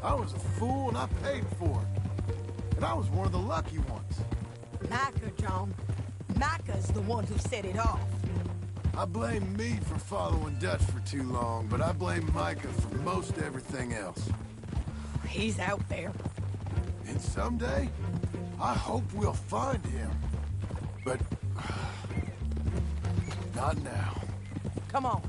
I was a fool and I paid for it. And I was one of the lucky ones. Micah, John. Micah's the one who set it off. I blame me for following Dutch for too long, but I blame Micah for most everything else. He's out there. And someday, I hope we'll find him. But not now. Come on.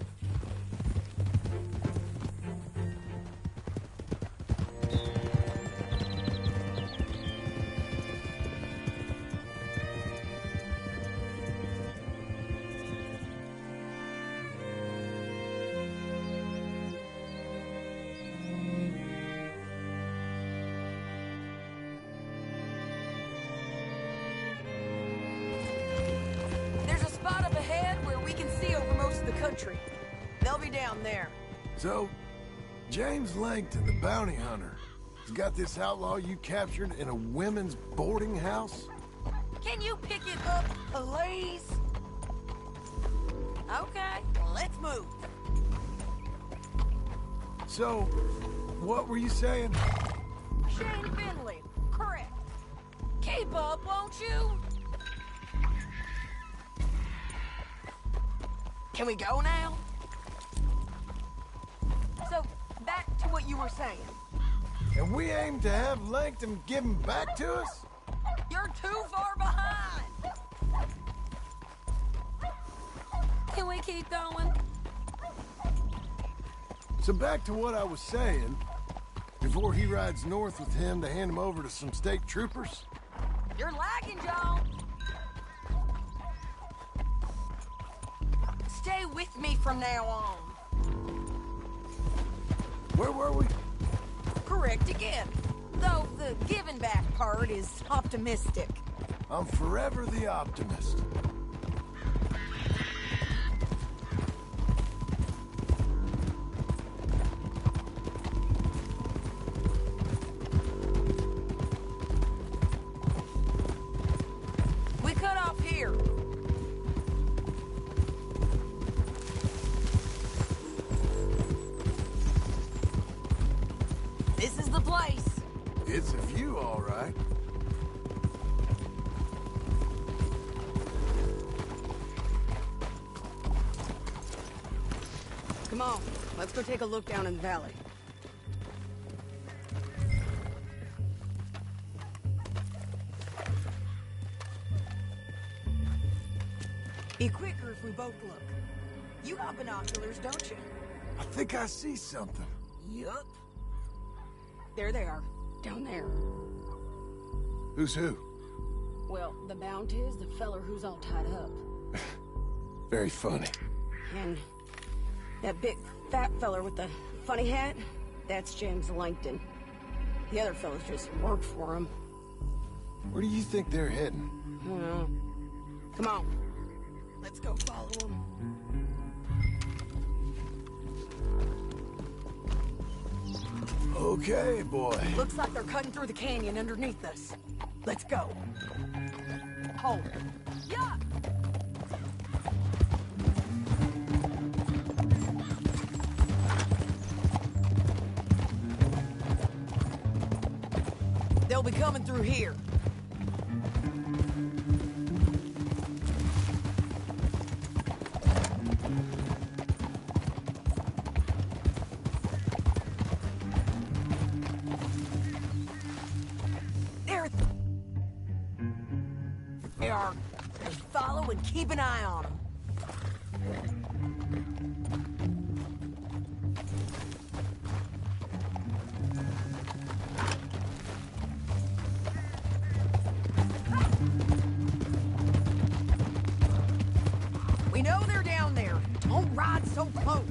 Country. They'll be down there. So, James Langton, the bounty hunter, has got this outlaw you captured in a women's boarding house? Can you pick it up, please? Okay, let's move. So, what were you saying? Shane Finley, correct. Keep up, won't you? Can we go now? So, back to what you were saying. And we aim to have Langton give him back to us? You're too far behind! Can we keep going? So back to what I was saying, before he rides north with him to hand him over to some state troopers? You're lagging, John! Stay with me from now on. Where were we? Correct again. Though the giving back part is optimistic. I'm forever the optimist. It's a view, all right. Come on, let's go take a look down in the valley. Be quicker if we both look. You got binoculars, don't you? I think I see something. Yup. There they are, down there. Who's who? Well, the Bounty is the feller who's all tied up. Very funny. And that big fat feller with the funny hat, that's James Langton. The other fellas just work for him. Where do you think they're heading? Come on, let's go follow them. Okay, boy. Looks like they're cutting through the canyon underneath us. Let's go. Hold. Yeah! They'll be coming through here. There they are. Just follow and keep an eye on them. We know they're down there. Don't ride so close.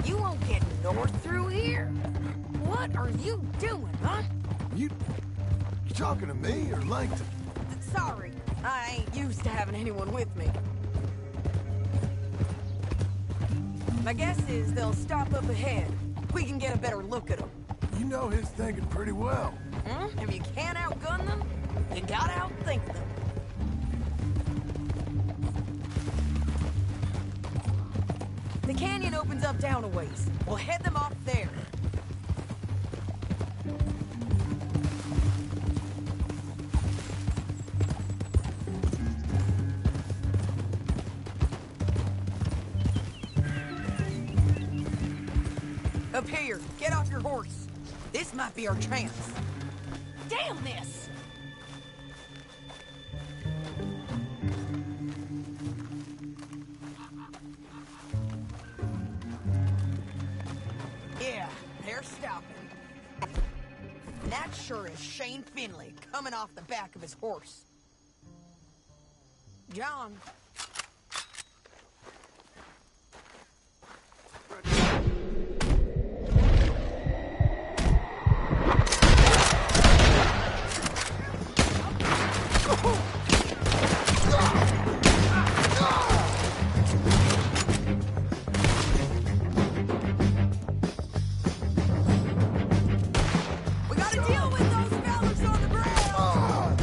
You won't get north through here. What are you doing, huh? You talking to me or Langton? Sorry, I ain't used to having anyone with me. My guess is they'll stop up ahead. We can get a better look at them. You know his thinking pretty well. If you can't outgun them, you gotta outthink them. The canyon opens up down a ways. We'll head them off there. Up here, get off your horse. This might be our chance. Damn this! Yeah, they're stopping. And that sure is Shane Finley coming off the back of his horse. John. We gotta deal with those fellas on the ground!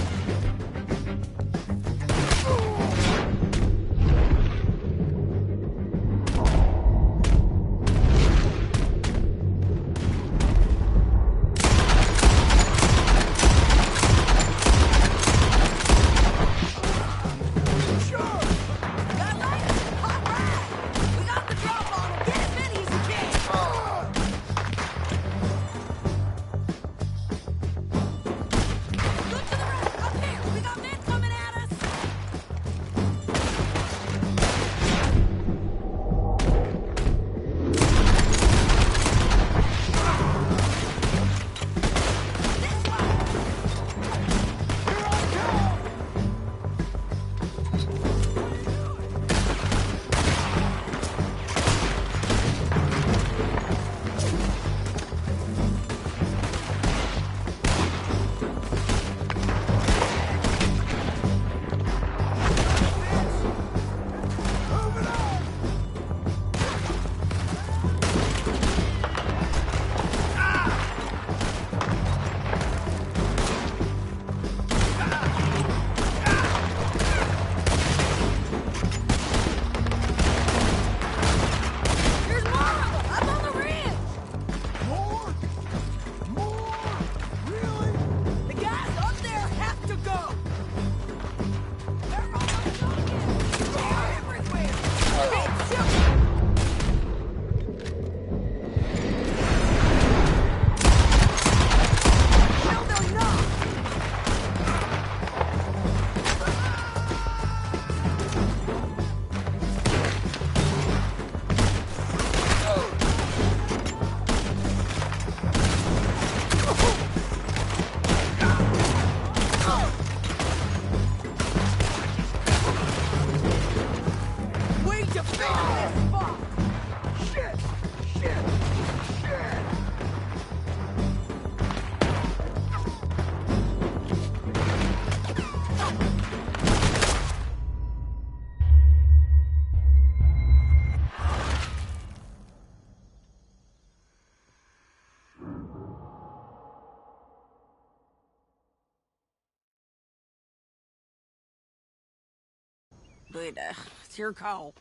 But, it's your call.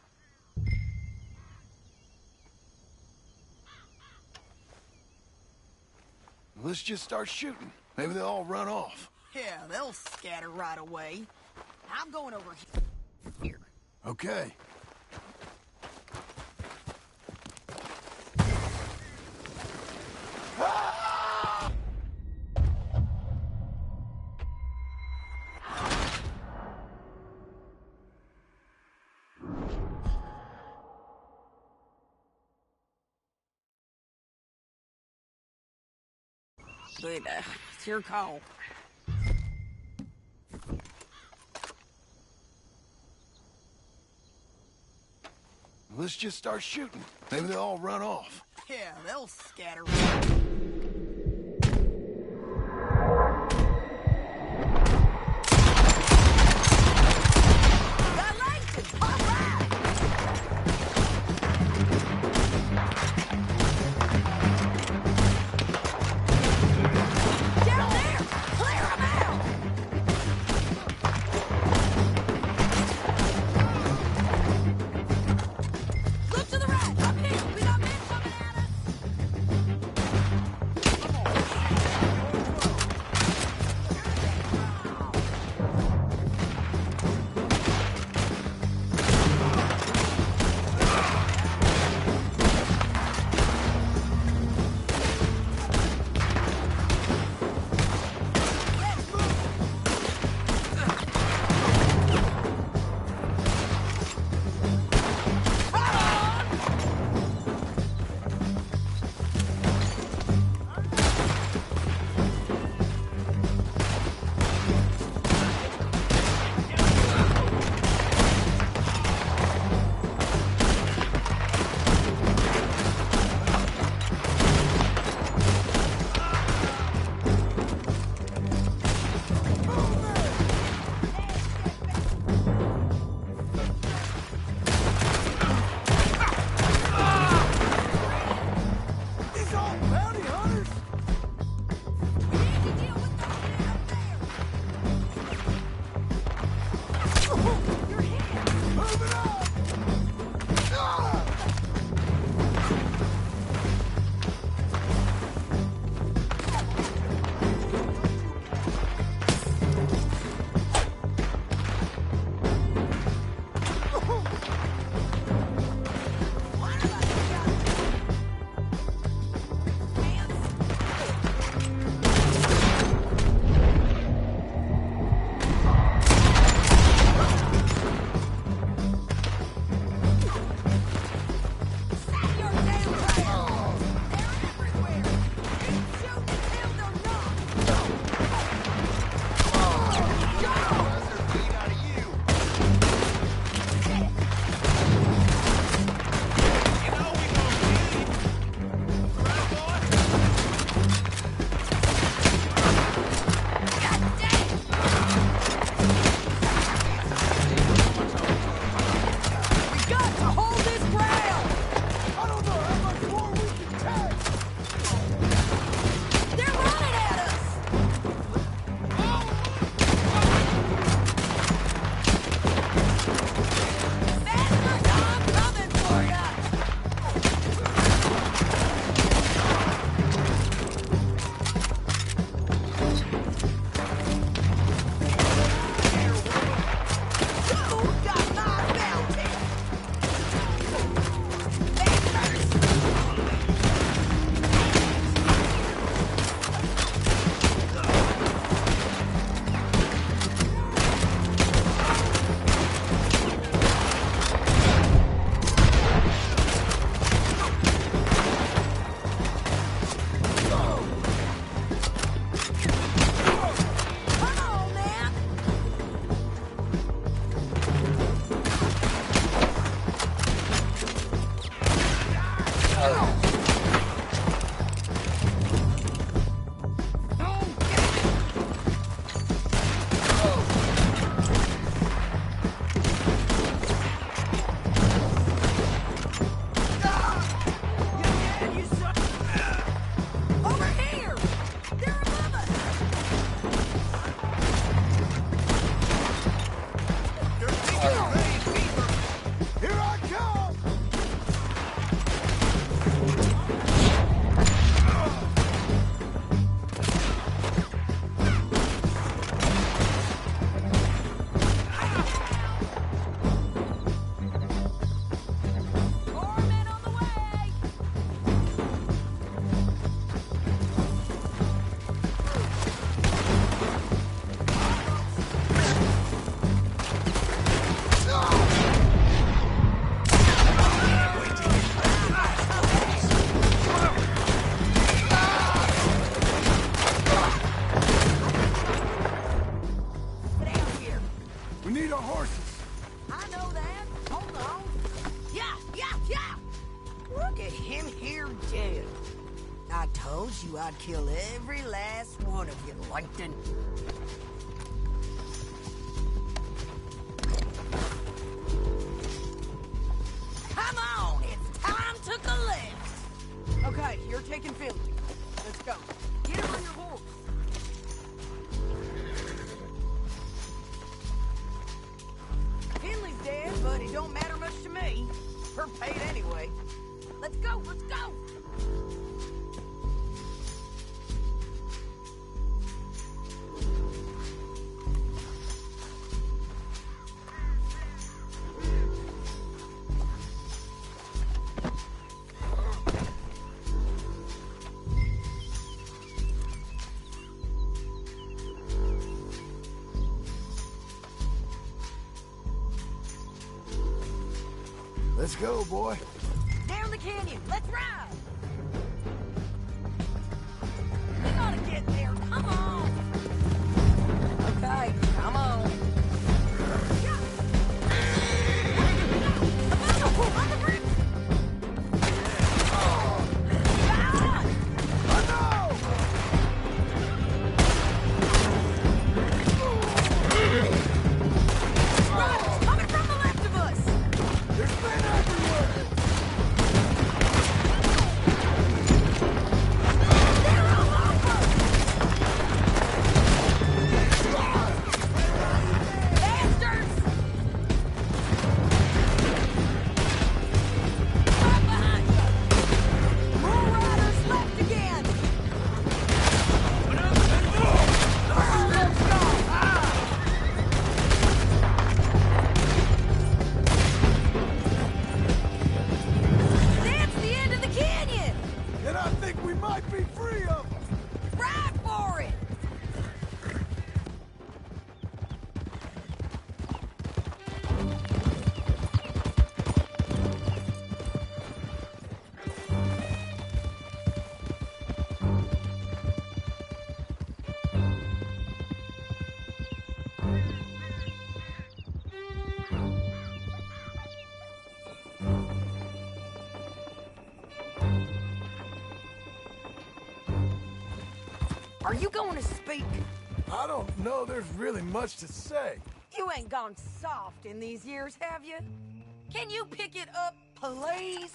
Let's just start shooting. Maybe they'll all run off. Yeah, they'll scatter right away. I'm going over here. Okay. But, it's your call. Let's just start shooting. Maybe they'll all run off. Yeah, they'll scatter. you I'd kill every last one of you, Langton. Come on, it's time to collect. Okay, you're taking Finley. Let's go. Get him on your horse. Finley's dead, but it don't matter much to me. We're paid anyway. Let's go, let's go! Let's go, boy. Down the canyon, let's ride! We gotta get there, come on! Okay, come on. Are you going to speak? I don't know there's really much to say. You ain't gone soft in these years, have you? Can you pick it up, please?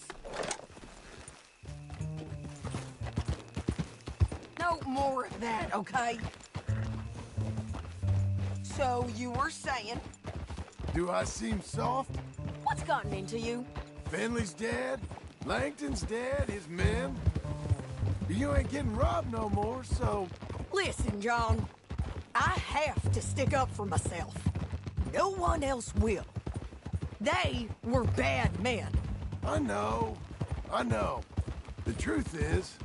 No more of that, okay? So you were saying... Do I seem soft? What's gotten into you? Finley's dead. Langton's dead. His men. You ain't getting robbed no more, so... Listen, John. I have to stick up for myself. No one else will. They were bad men. I know. The truth is,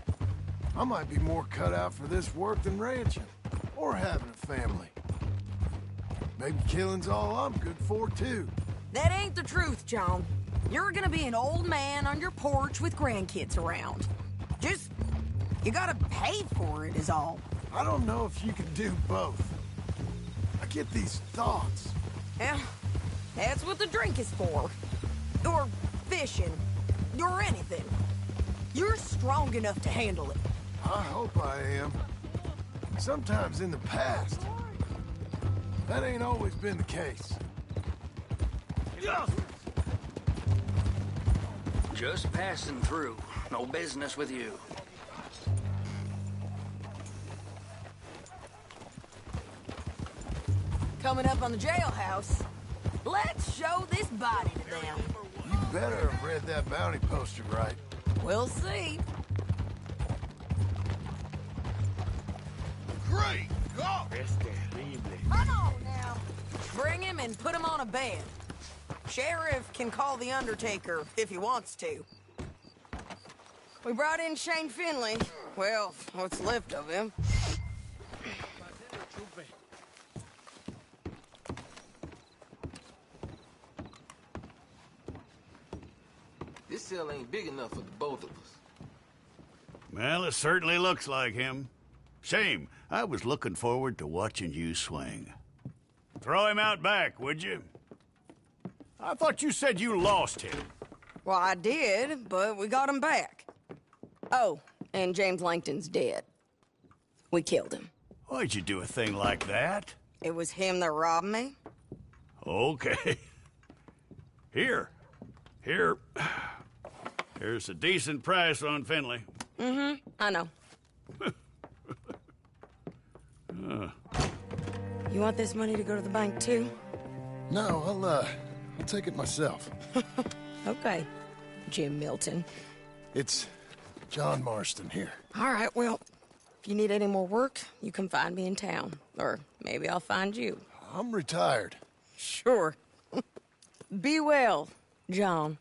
I might be more cut out for this work than ranching. Or having a family. Maybe killing's all I'm good for, too. That ain't the truth, John. You're gonna be an old man on your porch with grandkids around. Just... you gotta pay for it is all. I don't know if you can do both. I get these thoughts. Yeah, that's what the drink is for. Or fishing. Or anything. You're strong enough to handle it. I hope I am. Sometimes in the past. That ain't always been the case. Just passing through. No business with you. Coming up on the jailhouse. Let's show this body to them. You better have read that bounty poster right. We'll see. Great God! Come on now. Bring him and put him on a bed. Sheriff can call the Undertaker if he wants to. We brought in Shane Finley. Well, what's left of him. This cell ain't big enough for the both of us. Well, it certainly looks like him. Shame. I was looking forward to watching you swing. Throw him out back, would you? I thought you said you lost him. Well, I did, but we got him back. Oh, and James Langton's dead. We killed him. Why'd you do a thing like that? It was him that robbed me. Okay. Here's a decent price on Finley. Mm-hmm, I know. You want this money to go to the bank, too? No, I'll take it myself. Okay, Jim Milton. It's John Marston here. All right, well, if you need any more work, you can find me in town. Or maybe I'll find you. I'm retired. Sure. Be well, John.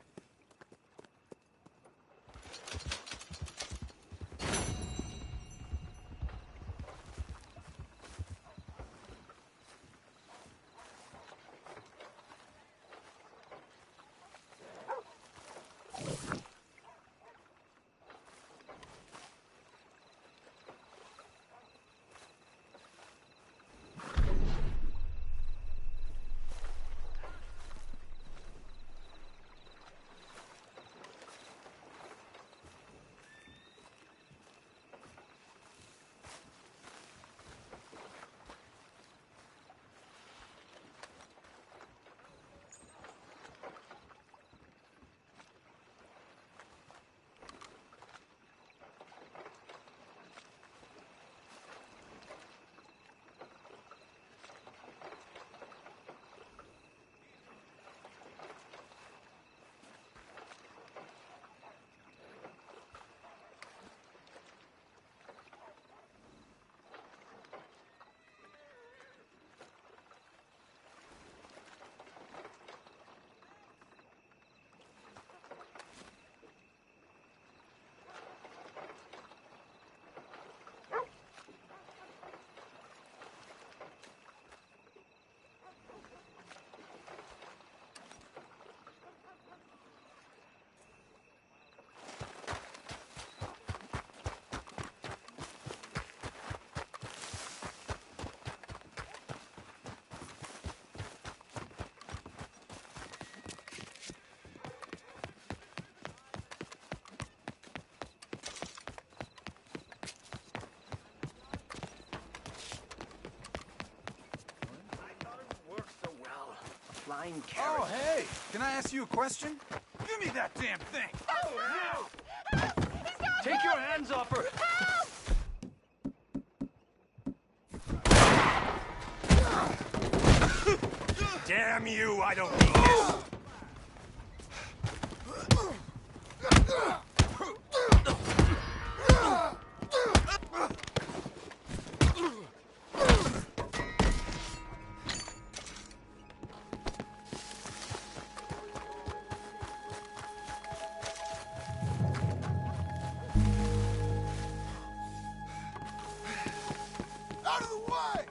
Flying carrot. Oh, hey! Can I ask you a question? Give me that damn thing! Oh, no! Take your hands off her! Damn you, I don't need this! Out of the way!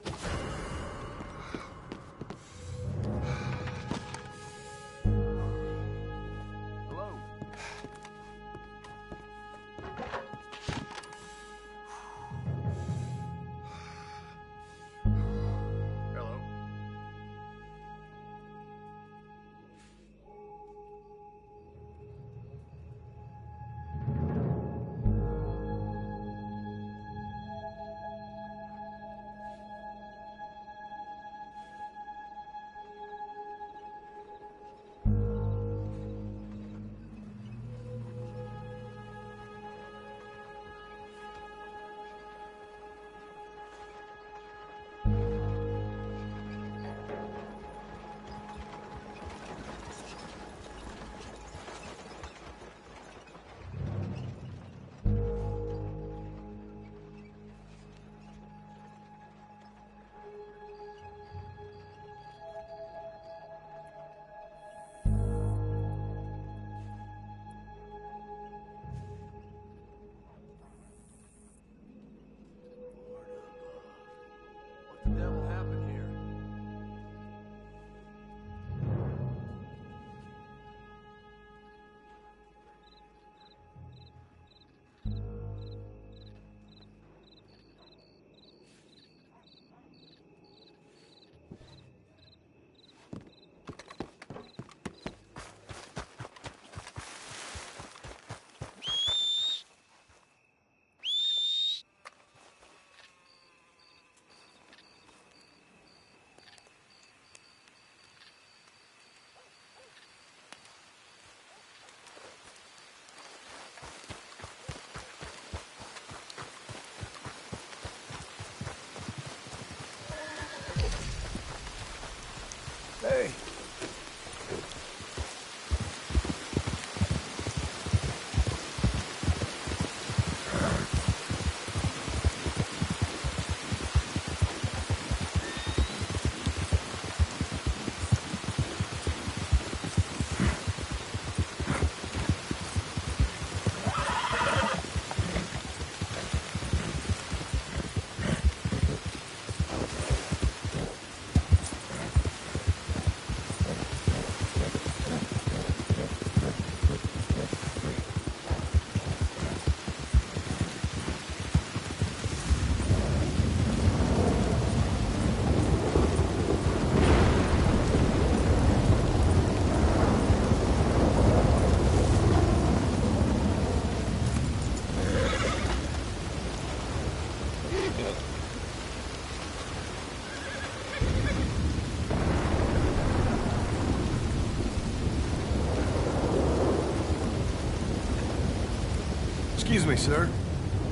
Excuse me, sir.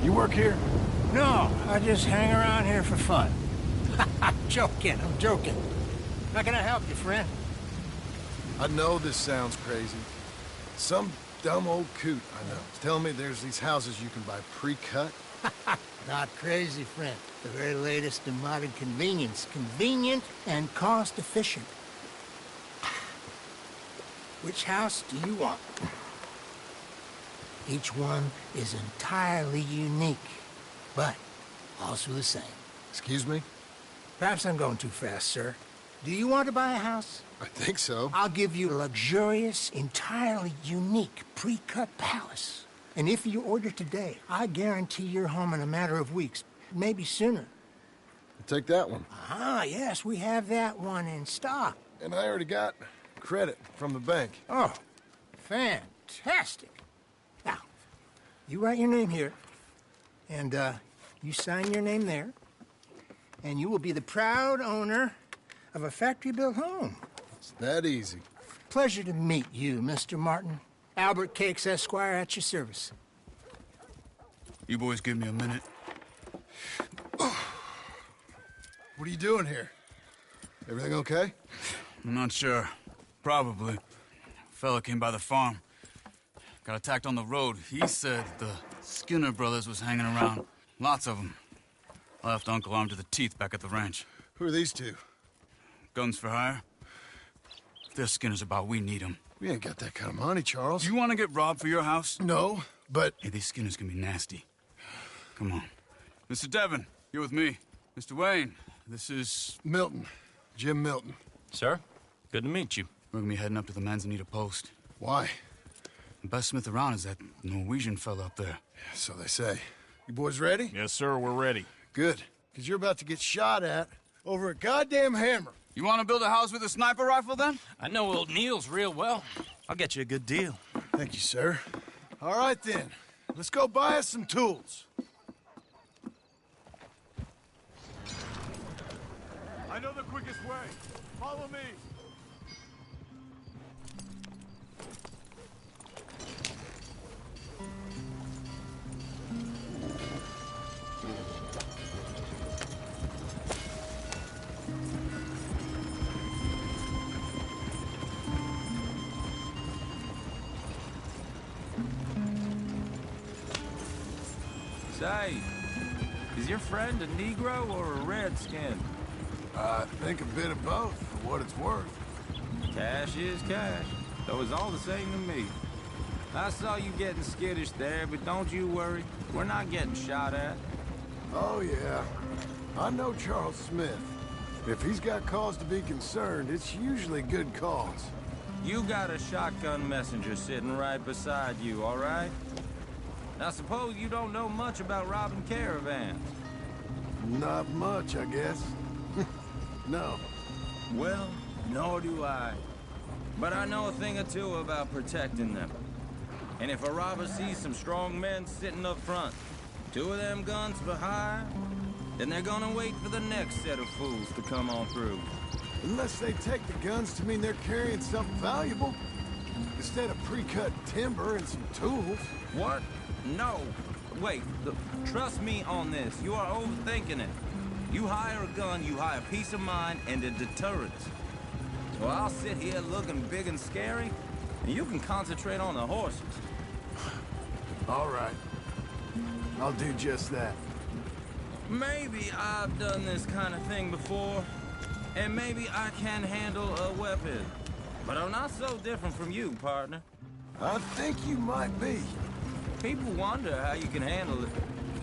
You work here? No, I just hang around here for fun. I'm joking. How can I help you, friend? I know this sounds crazy. Some dumb old coot I know is telling me there's these houses you can buy pre-cut. Not crazy, friend. The very latest in modern convenience. Convenient and cost-efficient. Which house do you want? Each one is entirely unique, but also the same. Excuse me? Perhaps I'm going too fast, sir. Do you want to buy a house? I think so. I'll give you a luxurious, entirely unique pre-cut palace. And if you order today, I guarantee you're home in a matter of weeks, maybe sooner. I'll take that one. Ah, yes, we have that one in stock. And I already got credit from the bank. Oh, fantastic. Now, you write your name here, and you sign your name there, and you will be the proud owner of a factory-built home. It's that easy. Pleasure to meet you, Mr. Martin. Albert Cakes, Esquire, at your service. You boys give me a minute. What are you doing here? Everything okay? I'm not sure. Probably. Fella came by the farm. Got attacked on the road. He said the Skinner brothers was hanging around. Lots of them. I left Uncle armed to the teeth back at the ranch. Who are these two? Guns for hire? If they're Skinner's about, we need them. We ain't got that kind of money, Charles. You want to get robbed for your house? No, but... Hey, these Skinners can be nasty. Come on. Mr. Devon, you're with me. Mr. Wayne, this is... Milton. Jim Milton. Sir, good to meet you. We're gonna be heading up to the Manzanita Post. Why? The best smith around is that Norwegian fella up there. Yeah, so they say. You boys ready? Yes, sir, we're ready. Good, because you're about to get shot at over a goddamn hammer. You want to build a house with a sniper rifle, then? I know old Neil's real well. I'll get you a good deal. Thank you, sir. All right, then. Let's go buy us some tools. I know the quickest way. Follow me. Say, is your friend a Negro or a Redskin? I think a bit of both, for what it's worth. Cash is cash, though it's all the same to me. I saw you getting skittish there, but don't you worry. We're not getting shot at. Oh, yeah. I know Charles Smith. If he's got cause to be concerned, it's usually good cause. You got a shotgun messenger sitting right beside you, all right? Now, suppose you don't know much about robbing caravans. Not much, I guess. No. Well, nor do I. But I know a thing or two about protecting them. And if a robber sees some strong men sitting up front, 2 of them guns for hire, then they're gonna wait for the next set of fools to come on through. Unless they take the guns to mean they're carrying something valuable. Instead of pre-cut timber and some tools. What? No. Wait, trust me on this. You are overthinking it. You hire a gun, you hire peace of mind and a deterrence. So I'll sit here looking big and scary, and you can concentrate on the horses. All right. I'll do just that. Maybe I've done this kind of thing before, and maybe I can handle a weapon. But I'm not so different from you, partner. I think you might be. People wonder how you can handle it,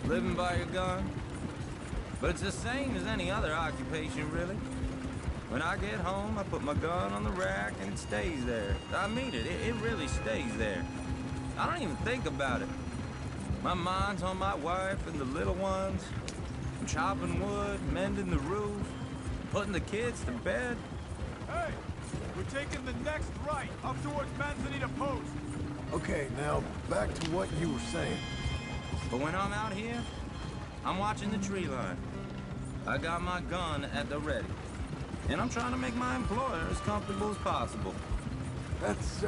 living by your gun. But it's the same as any other occupation, really. When I get home, I put my gun on the rack and it stays there. I mean it, it really stays there. I don't even think about it. My mind's on my wife and the little ones. I'm chopping wood, mending the roof, putting the kids to bed. Hey, we're taking the next right, up towards Manzanita Post. Okay, now back to what you were saying. But when I'm out here, I'm watching the tree line. I got my gun at the ready. And I'm trying to make my employer as comfortable as possible. That's,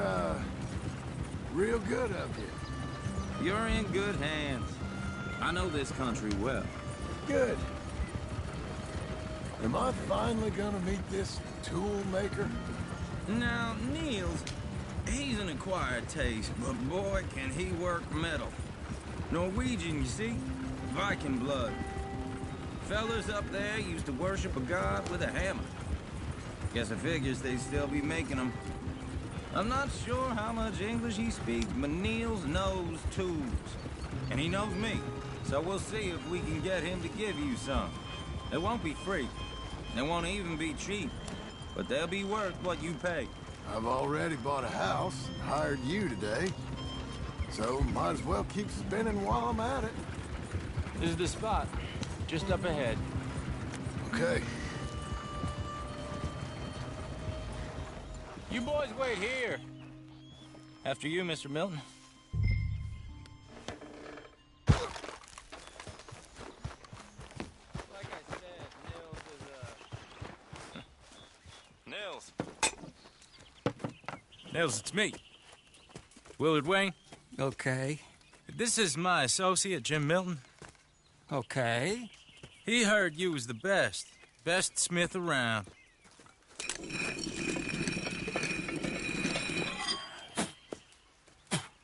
real good of you. You're in good hands. I know this country well. Good. Am I finally gonna meet this tool maker? Now, Niels, he's an acquired taste, but boy, can he work metal. Norwegian, you see? Viking blood. Fellas up there used to worship a god with a hammer. Guess I figures they'd still be making them. I'm not sure how much English he speaks, but Niels knows tools. And he knows me, so we'll see if we can get him to give you some. It won't be free. They won't even be cheap. But they'll be worth what you pay. I've already bought a house and hired you today. So might as well keep spinning while I'm at it. This is the spot. Just up ahead. Okay. You boys wait here. After you, Mr. Milton. Like I said, Nils is Nils, it's me. Willard Wayne. Okay. This is my associate, Jim Milton. Okay. He heard you was the best. Best smith around.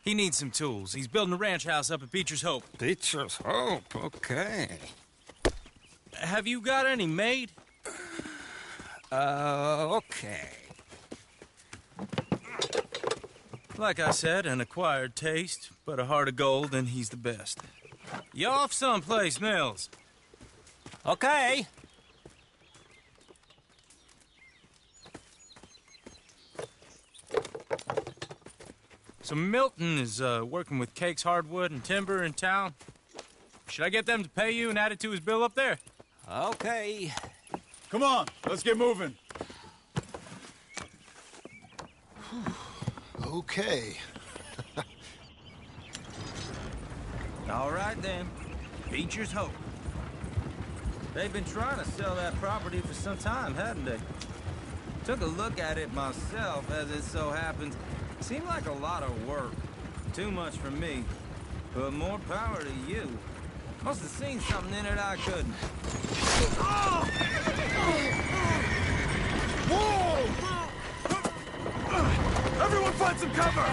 He needs some tools. He's building a ranch house up at Beecher's Hope. Beecher's Hope, okay. Have you got any made? Okay. Like I said, an acquired taste, but a heart of gold, and he's the best. You off someplace, Mills? Okay. So Milton is working with Cakes Hardwood and Timber in town. Should I get them to pay you and add it to his bill up there? Okay. Come on, let's get moving. Okay. All right, then. Beecher's Hope. They've been trying to sell that property for some time, hadn't they? Took a look at it myself, as it so happens. Seemed like a lot of work. Too much for me. But more power to you. Must have seen something in it I couldn't. Whoa! Everyone find some cover!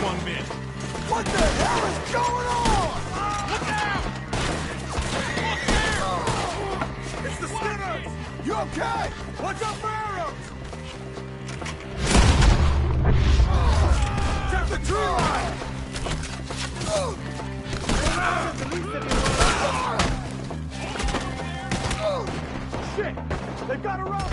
One bit. What the hell is going on? Look out! Look there! It's the Skinners! You okay? Watch out for arrows! Check the tree line! Shit! They've got a rope!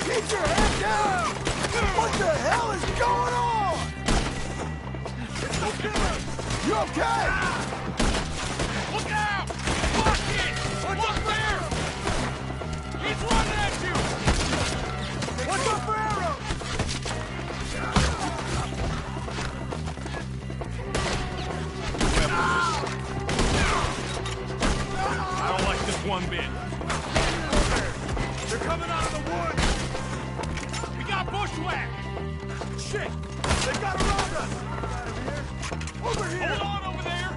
Keep your head down! What the hell is going on? You okay? Look out! Watch it! What's up there? He's running at you! What's up for arrows? I don't like this one bit. They're coming out of the woods! We got bushwhacked! Shit! They got around us! Over here! Hold on! over there?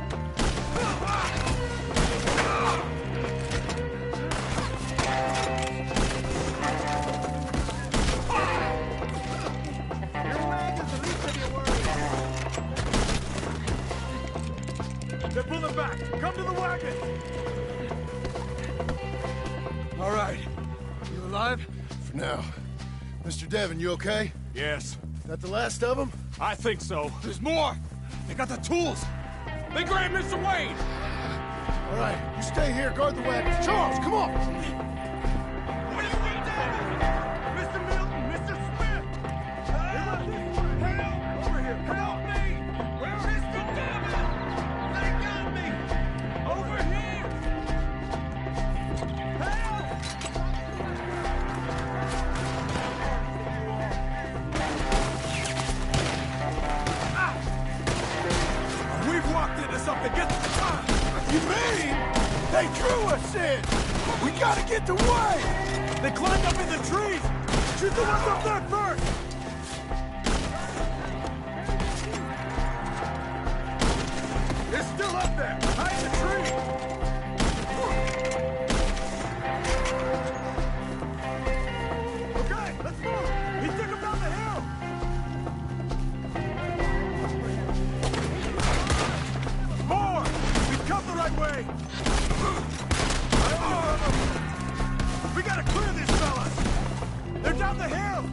They're pulling back. Come to the wagon. All right. You alive? For now. Mr. Devon, you okay? Yes. That the last of them? I think so. There's more. They got the tools. They grabbed Mr. Wade. All right, you stay here, guard the wagons. Charles, come on! Mr. Milton, Mr. Smith. Help! Over here. Help me. Where's Mr. Devon? They got me. Over here. Help! We've walked into something. Get You mean they drew us in? We gotta get the way! They climbed up in the trees! Shoot the ones up there first! They're still up there! Hide in the tree! Okay, let's move! He took him down the hill! More! We've come the right way! We gotta clear these fellas! They're down the hill!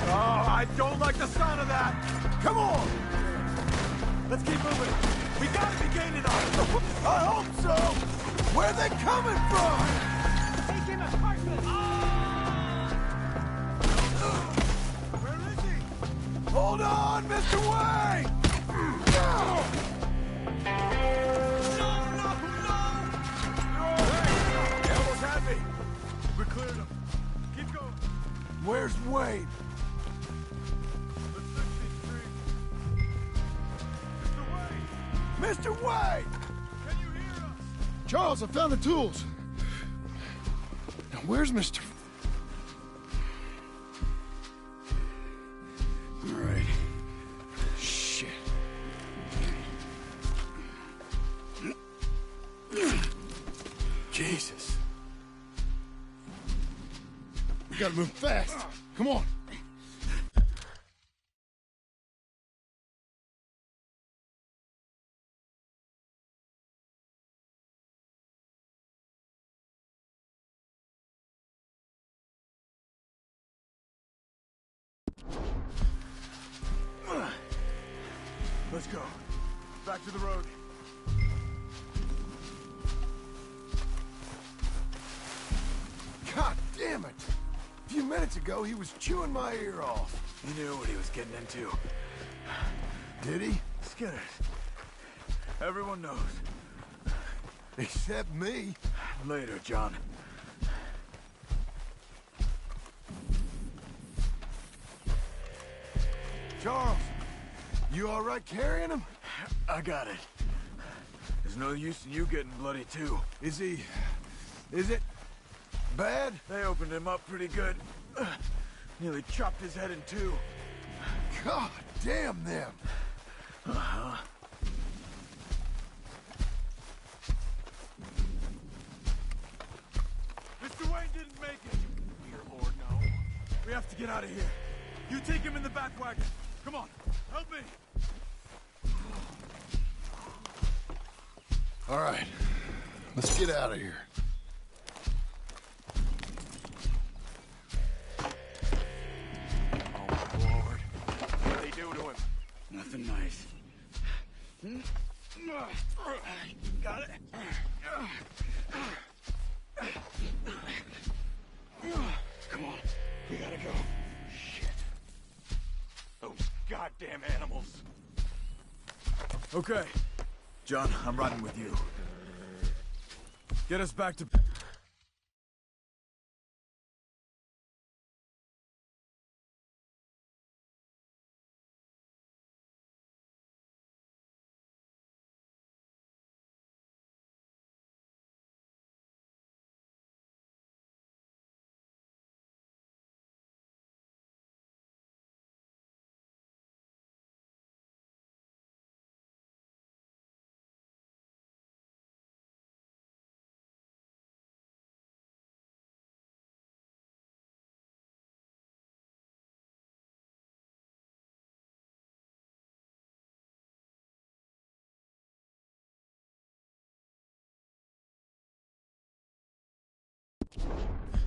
Oh, I don't like the sound of that! Come on! Let's keep moving! We gotta be gaining on it! I hope so! Where are they coming from? Take him apart! Hold on, Mr. Wayne! No! They almost had me! We cleared them. Keep going. Where's Wayne? Mr. Wayne! Can you hear us? Charles, I found the tools. Now, where's Mr. All right. Shit. Jesus. We gotta move fast. Come on. Let's go. Back to the road. God damn it! A few minutes ago, he was chewing my ear off. He knew what he was getting into. Did he? Skinner. Everyone knows. Except me. Later, John. Charles, you all right carrying him? I got it. There's no use in you getting bloody, too. Is he... is it bad? They opened him up pretty good. Nearly chopped his head in two. God damn them. Uh-huh. Mr. Wayne didn't make it. Dear Lord, no. We have to get out of here. You take him in the back wagon. Come on, help me. All right, let's get out of here. Oh, Lord. What'd they do to him? Nothing nice. Got it? Come on, we gotta go. Shit. Those goddamn animals. Okay. John, I'm riding with you. Get us back to...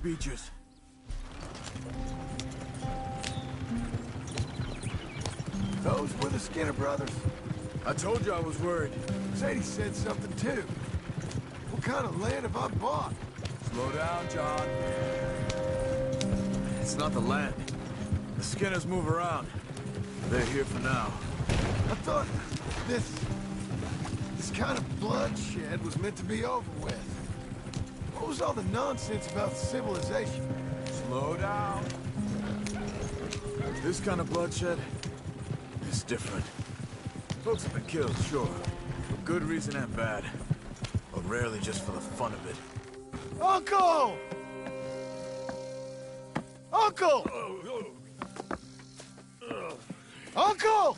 Beatrice. Those were the Skinner brothers? I told you I was worried. Sadie said something too. What kind of land have I bought? Slow down, John. It's not the land. The Skinners move around. They're here for now. I thought this kind of bloodshed was meant to be over with. What was all the nonsense about civilization? Slow down. This kind of bloodshed is different. Folks have been killed, sure. For good reason and bad. But rarely just for the fun of it. Uncle! Uncle! Uncle!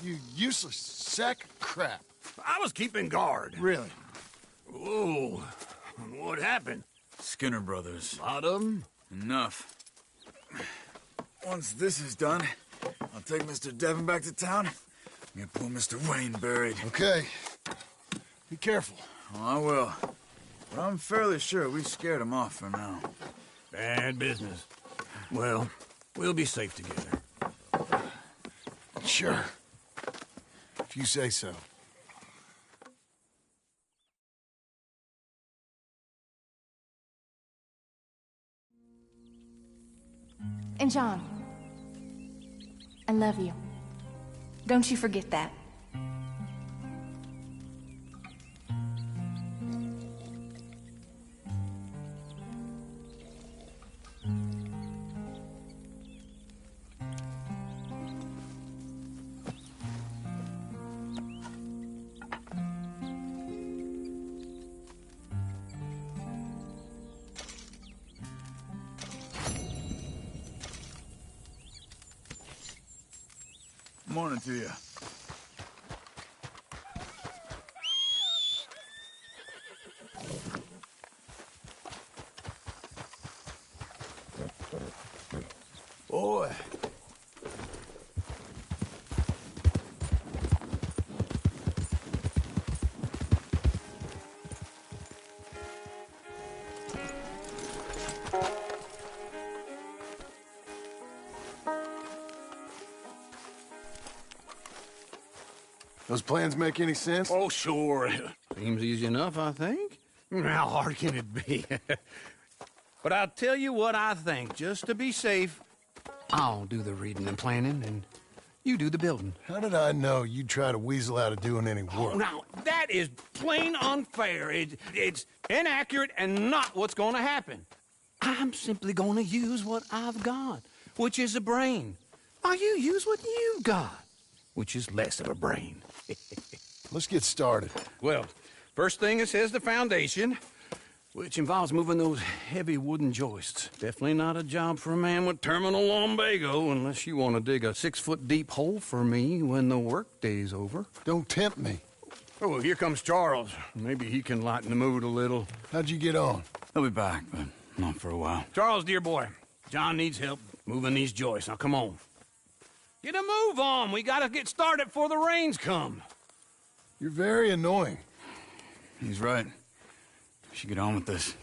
You useless sack of crap. I was keeping guard. Really? Whoa. What happened? Skinner brothers. Lot of them? Enough. Once this is done, I'll take Mr. Devon back to town and get poor Mr. Wayne buried. Okay. Be careful. Oh, I will. But I'm fairly sure we scared him off for now. Bad business. Well, we'll be safe together. Sure. If you say so. And John, I love you. Don't you forget that. Morning to you. Boy. Those plans make any sense? Oh, sure. Seems easy enough, I think. How hard can it be? But I'll tell you what I think, just to be safe. I'll do the reading and planning, and you do the building. How did I know you'd try to weasel out of doing any work? Oh, now, that is plain unfair. It's inaccurate and not what's going to happen. I'm simply going to use what I've got, which is a brain. While you use what you've got, which is less of a brain. Let's get started. Well, first thing it says the foundation, which involves moving those heavy wooden joists. Definitely not a job for a man with terminal lumbago, unless you want to dig a 6-foot deep hole for me when the workday's over. Don't tempt me. Oh, here comes Charles. Maybe he can lighten the mood a little. How'd you get on? He'll be back, but not for a while. Charles, dear boy, John needs help moving these joists. Now, come on. Get a move on. We gotta get started before the rains come. You're very annoying. He's right. We should get on with this.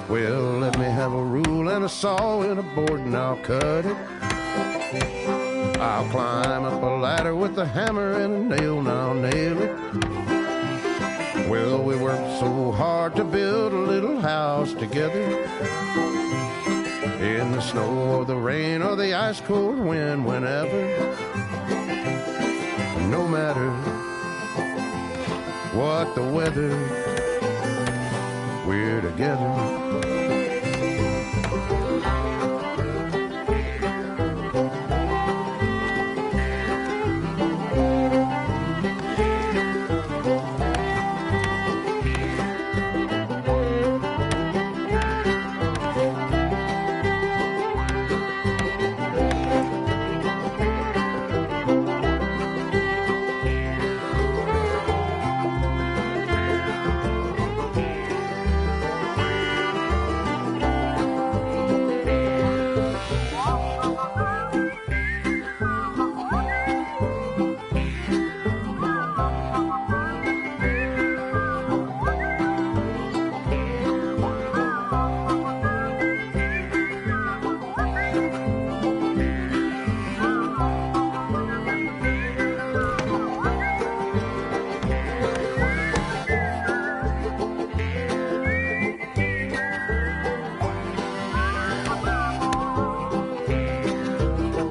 Well, let me have a rule and a saw and a board and I'll cut it. I'll climb up a ladder with a hammer and a nail, and I'll nail it. Well, we worked so hard to build a little house together. In the snow or the rain or the ice cold wind, whenever. No matter what the weather, we're together.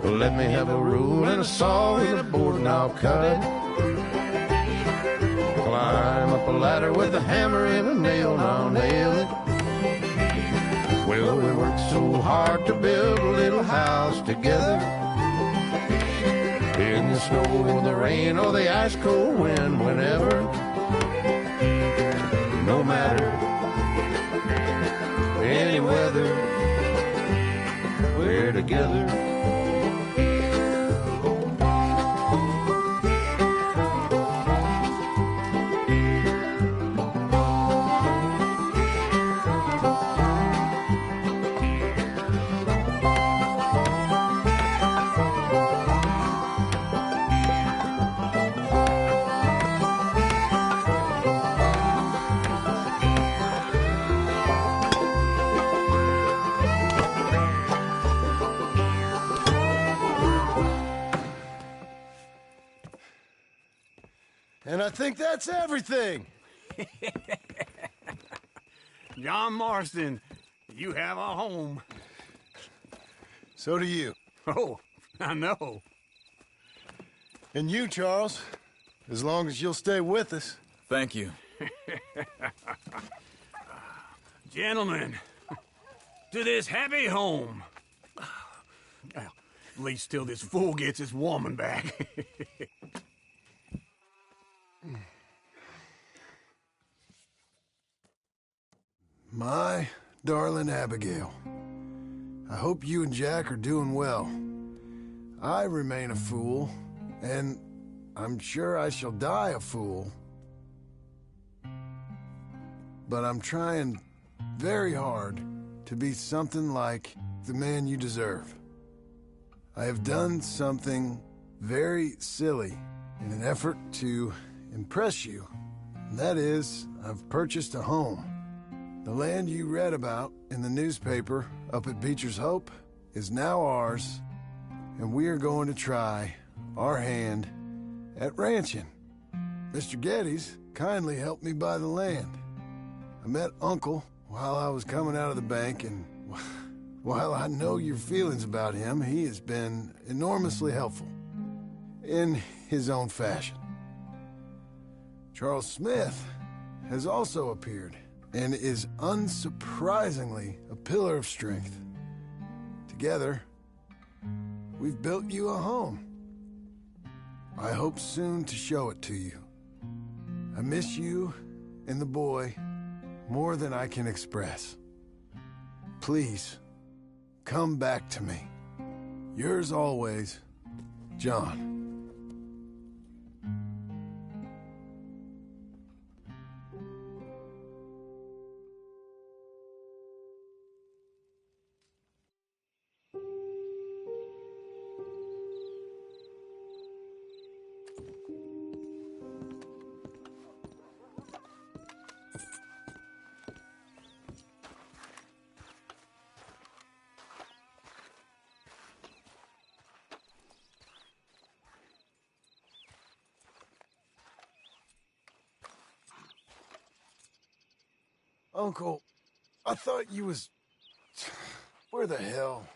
Let me have a rule and a saw and a board and I'll cut it. Climb up a ladder with a hammer and a nail and I'll nail it. Well, we worked so hard to build a little house together. In the snow or the rain or the ice cold wind, whenever. No matter any weather, we're together. And I think that's everything. John Marston, you have a home. So do you. Oh, I know. And you, Charles, as long as you'll stay with us. Thank you. Gentlemen, to this happy home. Well, at least till this fool gets his woman back. My darling Abigail, I hope you and Jack are doing well. I remain a fool, and I'm sure I shall die a fool. But I'm trying very hard to be something like the man you deserve. I have done something very silly in an effort to impress you. And that is, I've purchased a home. The land you read about in the newspaper up at Beecher's Hope is now ours, and we are going to try our hand at ranching. Mr. Geddes kindly helped me buy the land. I met Uncle while I was coming out of the bank, and while I know your feelings about him, he has been enormously helpful in his own fashion. Charles Smith has also appeared and is unsurprisingly a pillar of strength. Together, we've built you a home. I hope soon to show it to you. I miss you and the boy more than I can express. Please, come back to me. Yours always, John. Uncle, I thought you was... Where the hell?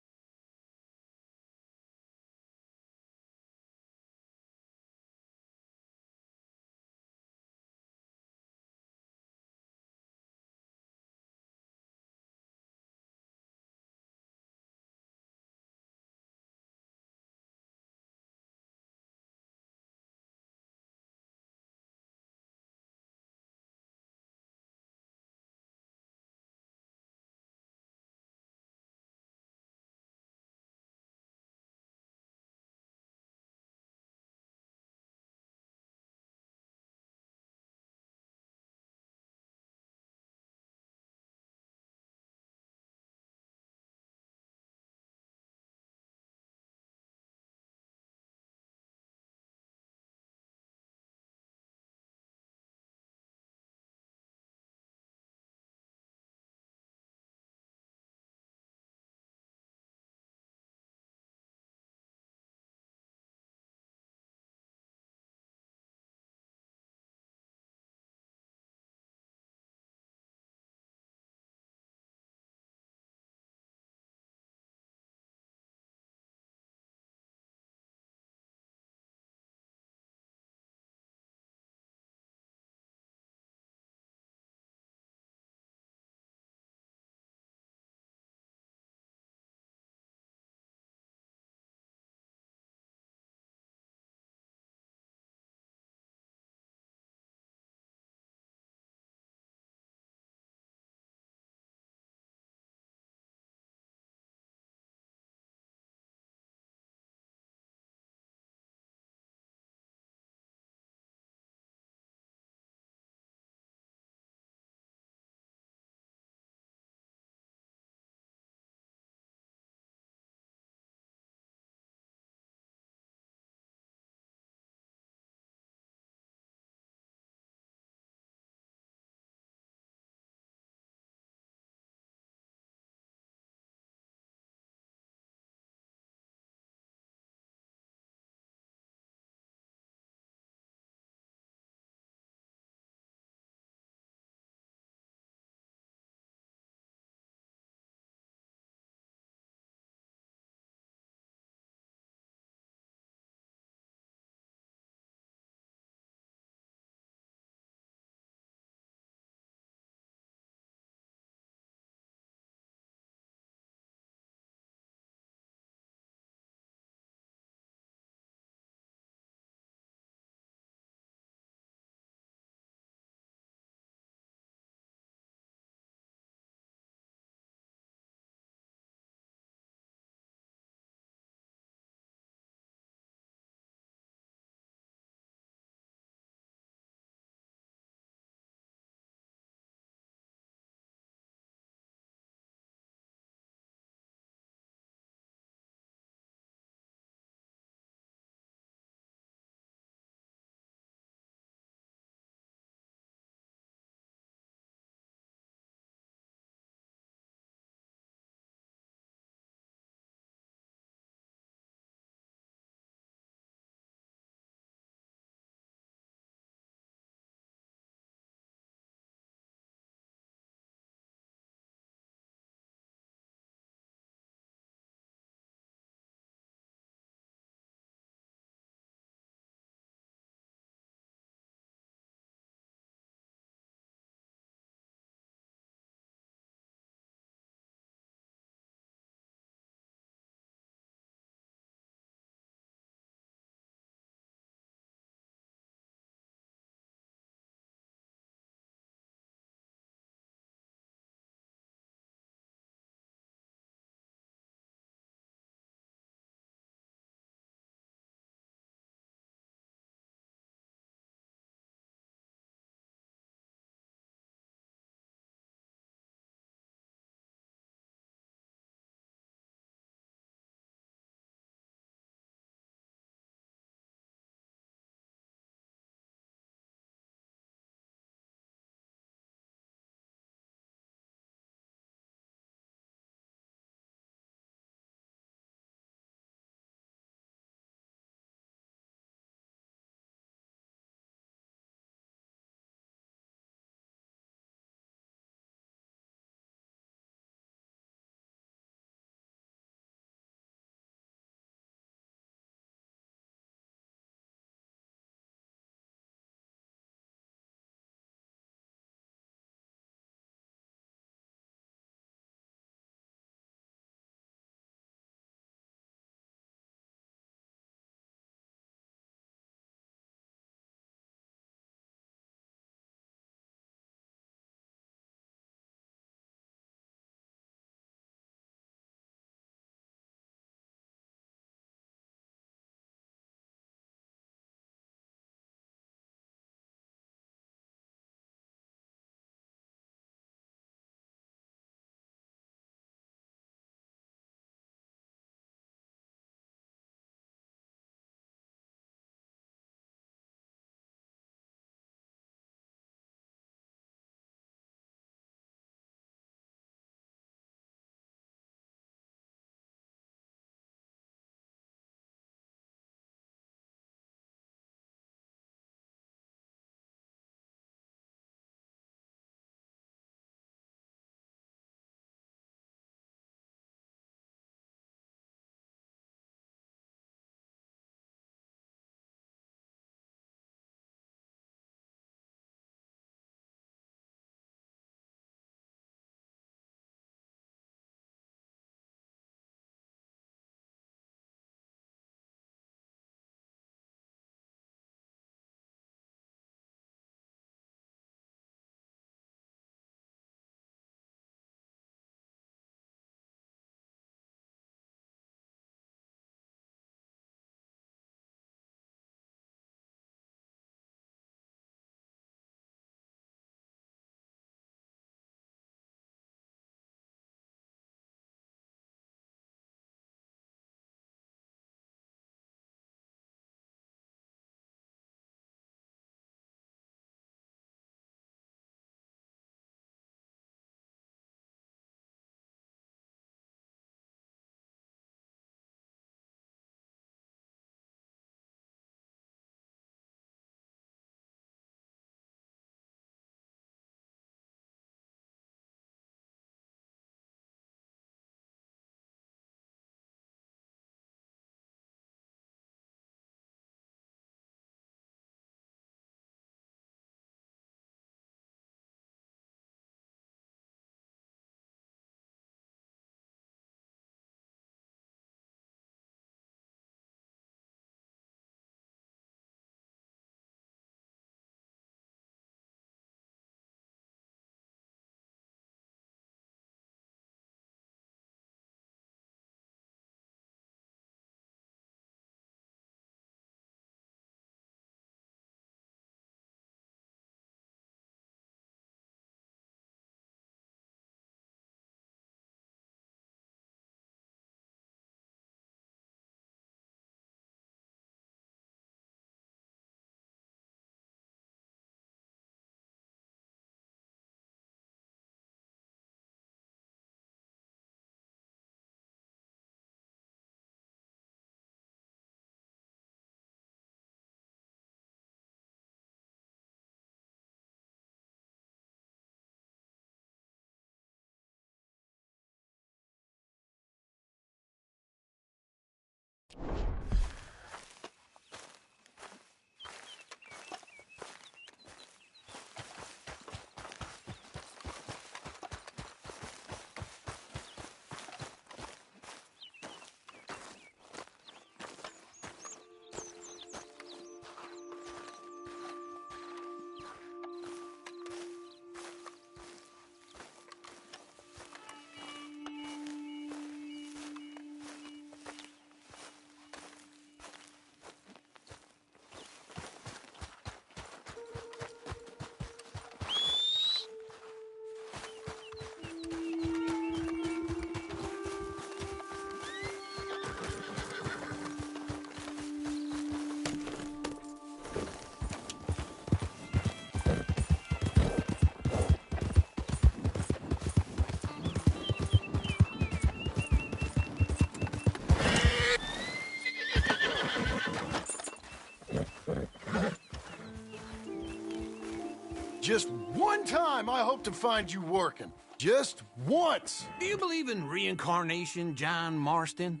Just one time I hope to find you working. Just once. Do you believe in reincarnation, John Marston?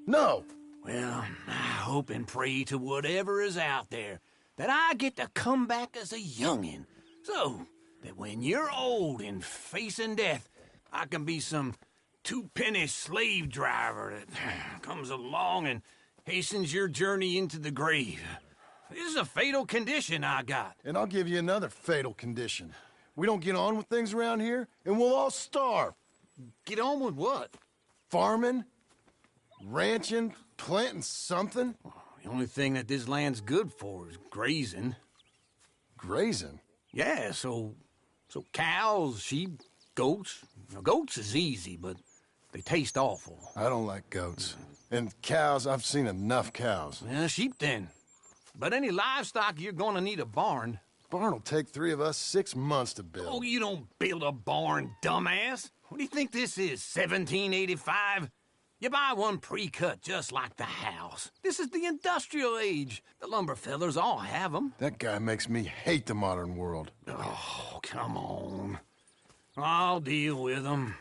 No. Well, I hope and pray to whatever is out there that I get to come back as a youngin', so that when you're old and facing death, I can be some two-penny slave driver that comes along and hastens your journey into the grave. This is a fatal condition I got. And I'll give you another fatal condition. We don't get on with things around here, and we'll all starve. Get on with what? Farming, ranching, planting something. The only thing that this land's good for is grazing. Grazing? Yeah, so cows, sheep, goats. Now, goats is easy, but they taste awful. I don't like goats. And cows, I've seen enough cows. Yeah, sheep then. But any livestock, you're gonna need a barn. Barn will take 3 of us 6 months to build. Oh, you don't build a barn, dumbass. What do you think this is, 1785? You buy one pre-cut just like the house. This is the industrial age. The lumber fellers all have them. That guy makes me hate the modern world. Oh, come on. I'll deal with them.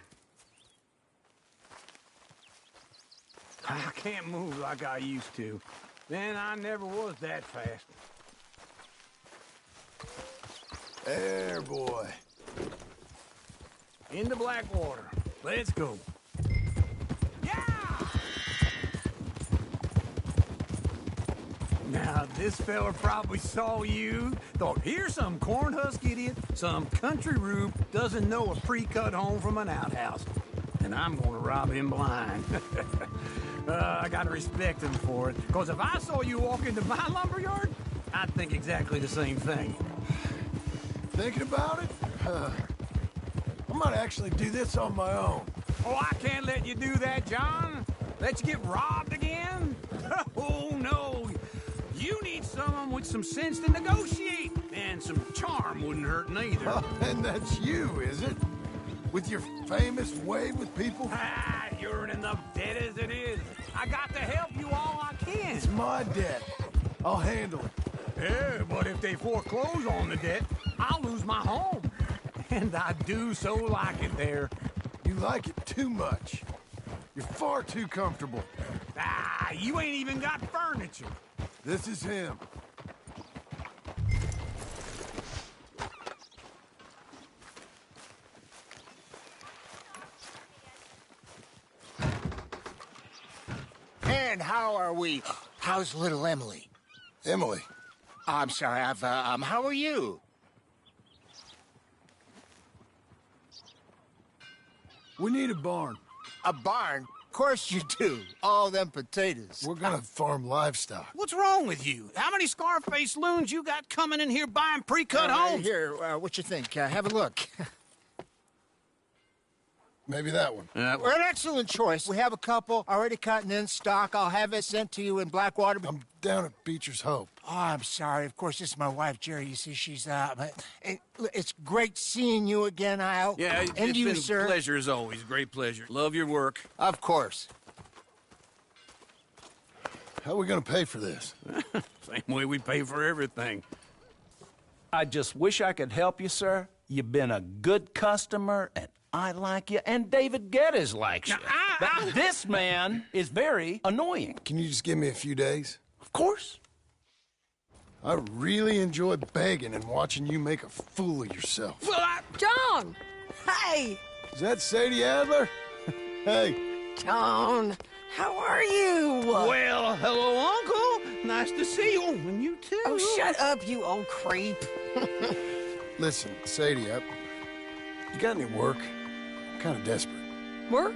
I can't move like I used to. Then I never was that fast. There, boy. Into Blackwater. Let's go. Now, this fella probably saw you, thought, here's some cornhusk idiot, some country rube doesn't know a pre-cut home from an outhouse. And I'm gonna rob him blind. I gotta respect him for it, because if I saw you walk into my lumberyard, I'd think exactly the same thing. Thinking about it? I might actually do this on my own. Oh, I can't let you do that, John. Let you get robbed again? Oh, no. You need someone with some sense to negotiate, and some charm wouldn't hurt neither. Oh, and that's you, is it? With your famous way with people? Ah, you're in enough debt as it is. I got to help you all I can. It's my debt. I'll handle it. Yeah, but if they foreclose on the debt, I'll lose my home. And I do so like it there. You like it too much. You're far too comfortable. Ah, you ain't even got furniture. This is him. And how are we? How's little Emily? Emily? I'm sorry, how are you? We need a barn. A barn? Of course you do. All them potatoes. We're gonna farm livestock. What's wrong with you? How many Scarface loons you got coming in here buying pre-cut homes? Here, what you think? Have a look. Maybe that one. We're an excellent choice. We have a couple already cut and in stock. I'll have it sent to you in Blackwater. I'm down at Beecher's Hope. Oh, I'm sorry. Of course, this is my wife, Jerry. You see, she's it's great seeing you again, Al. Yeah, and it's you, been sir. a pleasure as always. Great pleasure. Love your work. Of course. How are we gonna pay for this? Same way we pay for everything. I just wish I could help you, sir. You've been a good customer, and I like you, and David Geddes likes you. But this man is very annoying. Can you just give me a few days? Of course. I really enjoy begging and watching you make a fool of yourself. Well, John! Hey! Is that Sadie Adler? Hey. John, how are you? Well, hello, Uncle. Nice to see you. And you too. Oh, shut up, you old creep. Listen, Sadie, you got any work? I'm kind of desperate. Work?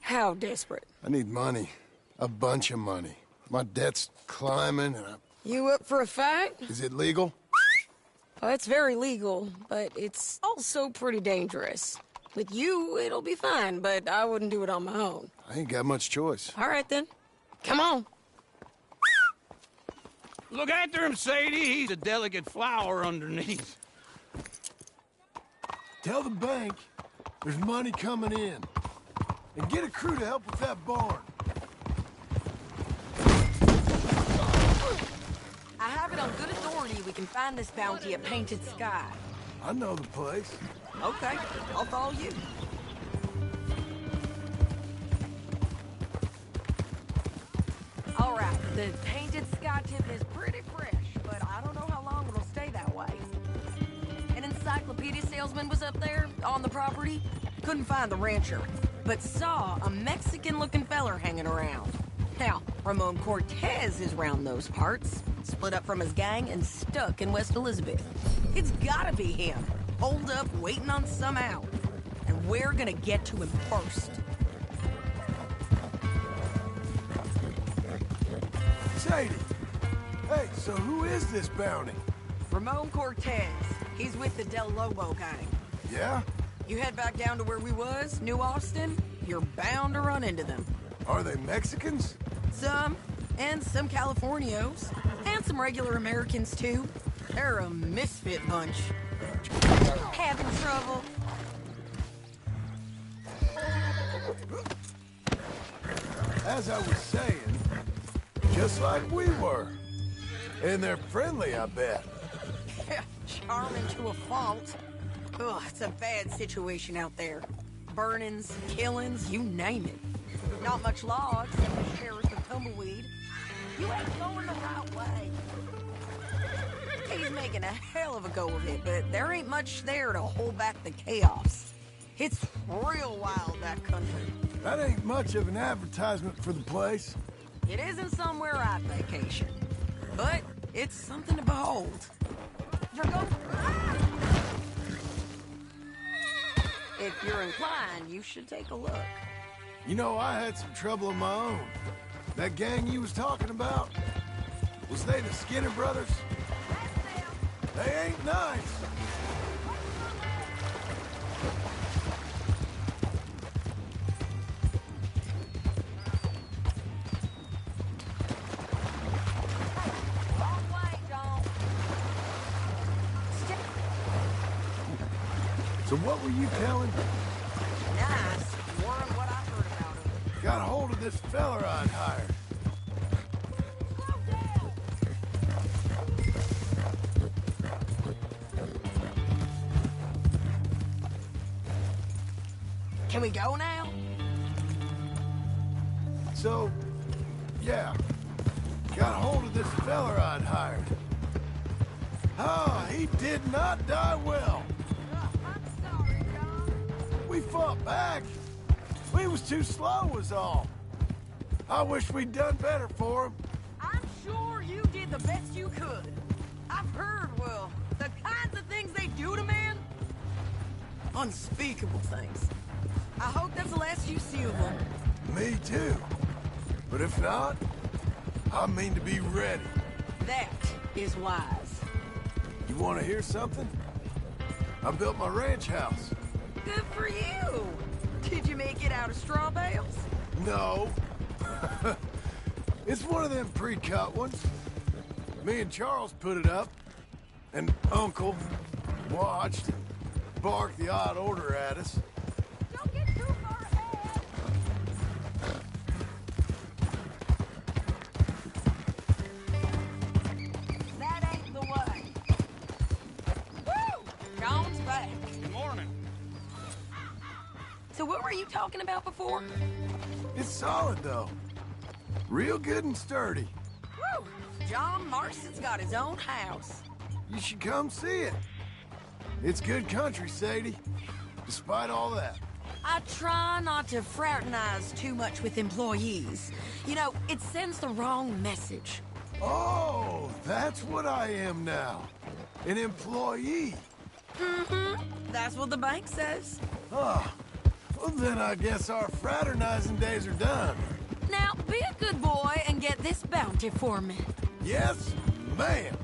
How desperate? I need money. A bunch of money. My debt's climbing, and You up for a fight? Is it legal? Well, it's very legal, but it's also pretty dangerous. With you, it'll be fine, but I wouldn't do it on my own. I ain't got much choice. All right, then. Come on. Look after him, Sadie. He's a delicate flower underneath. Tell the bank there's money coming in. And get a crew to help with that barn. I have it on good authority we can find this bounty at Painted Sky. I know the place. Okay, I'll follow you. All right, the Painted Sky tip is pretty fresh, but I don't know how long it'll stay that way. An encyclopedia salesman was up there on the property. Couldn't find the rancher, but saw a Mexican-looking feller hanging around. Now, Ramon Cortez is round those parts, split up from his gang and stuck in West Elizabeth. It's gotta be him, holed up waiting on some out. And we're gonna get to him first. Sadie! Hey, so who is this bounty? Ramon Cortez. He's with the Del Lobo gang. Yeah? You head back down to where we was, New Austin, you're bound to run into them. Are they Mexicans? Some, and some Californios, and some regular Americans too. They're a misfit bunch. Having trouble. As I was saying, just like we were. And they're friendly, I bet. Charming to a fault. Ugh, it's a bad situation out there. Burnings, killings, you name it. Not much law except the sheriff and tumbleweed. You ain't going the right way. He's making a hell of a go of it, but there ain't much there to hold back the chaos. It's real wild, that country. That ain't much of an advertisement for the place. It isn't somewhere I'd vacation, but it's something to behold. Drago. If you're inclined, you should take a look. You know, I had some trouble of my own. That gang you was talking about, was they the Skinner brothers? They ain't nice. So what were you telling? Nice. More on what I heard about him. Got a hold of this feller I'd hired. Can we go now? So, yeah. Got a hold of this feller I'd hired. Ah, he did not die well. We fought back. We was too slow was all. I wish we'd done better for him. I'm sure you did the best you could. I've heard, well, the kinds of things they do to men. Unspeakable things. I hope that's the last you see of them. Me too. But if not, I mean to be ready. That is wise. You want to hear something? I built my ranch house. Good for you. Did you make it out of straw bales? No. It's one of them pre-cut ones. Me and Charles put it up, and Uncle watched and barked the odd order at us. Don't get too far ahead. That ain't the way. Woo! John's back. Good morning. So what were you talking about before? It's solid, though. Real good and sturdy. Woo! John Marston's got his own house. You should come see it. It's good country, Sadie. Despite all that. I try not to fraternize too much with employees. You know, it sends the wrong message. Oh, that's what I am now. An employee. Mm-hmm. That's what the bank says. Oh, well then I guess our fraternizing days are done. Now, be a good boy and get this bounty for me. Yes, ma'am.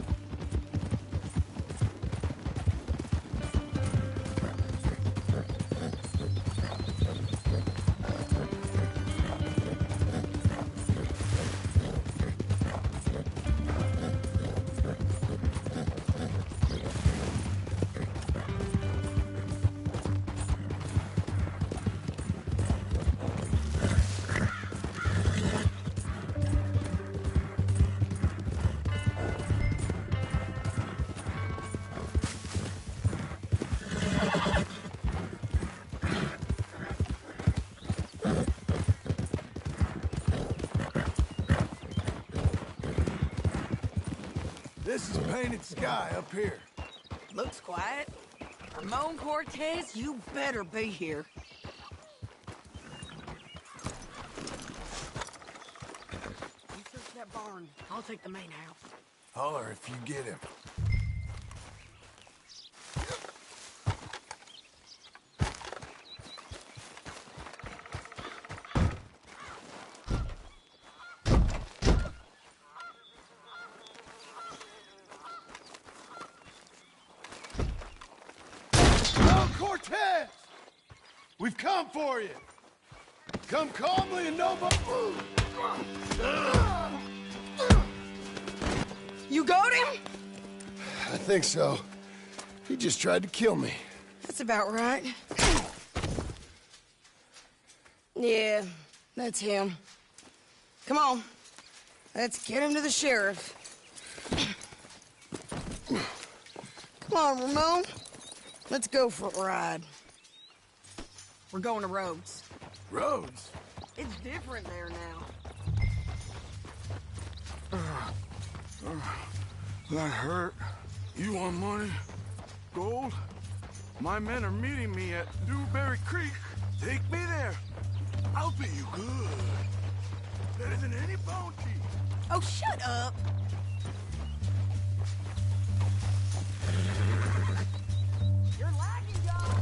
This is Painted Sky up here. Looks quiet. Ramon Cortez, you better be here. You search that barn. I'll take the main house. Holler if you get him. Cortez! We've come for you! Come calmly and no... You got him? I think so. He just tried to kill me. That's about right. Yeah, that's him. Come on. Let's get him to the sheriff. Come on, Ramon. Let's go for a ride. We're going to Rhodes. Rhodes? It's different there now. That hurt. You want money? Gold? My men are meeting me at Dewberry Creek. Take me there. I'll pay you good. Better than any bounty. Oh, shut up. You're lagging, John.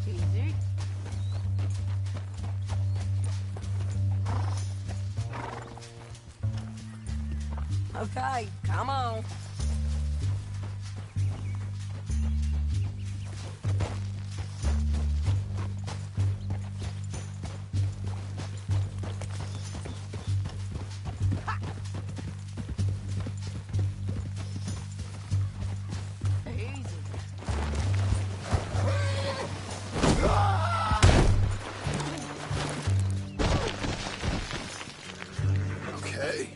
Easy. Okay, come on. Okay.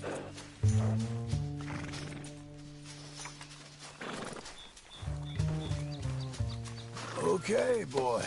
Okay, boy.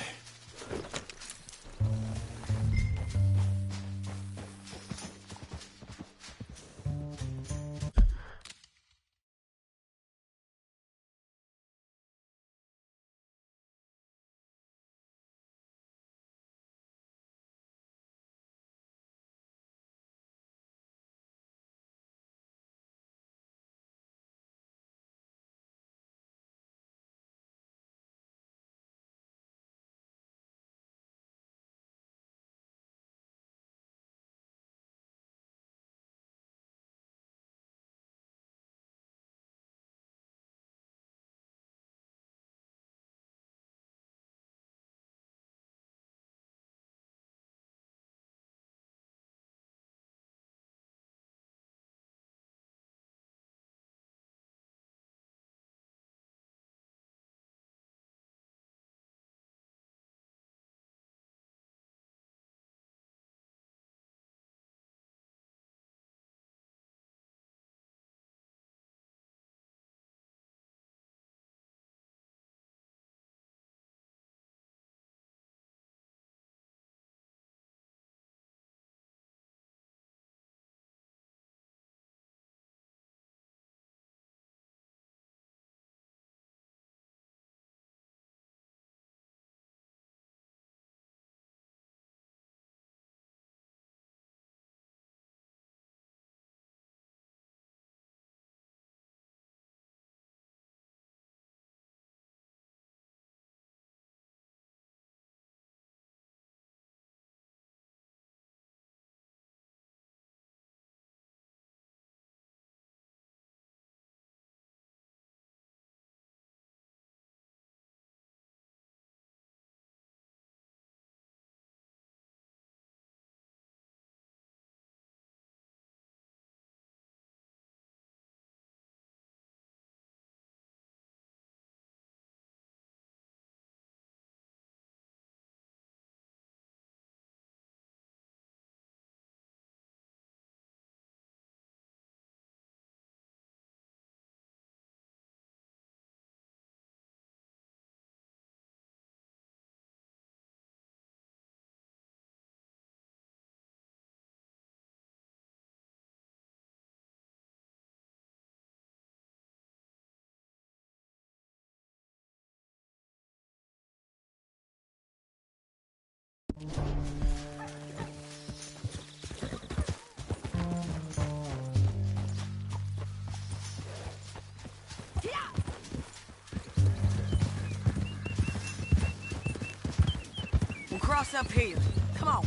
We'll cross up here. Come on.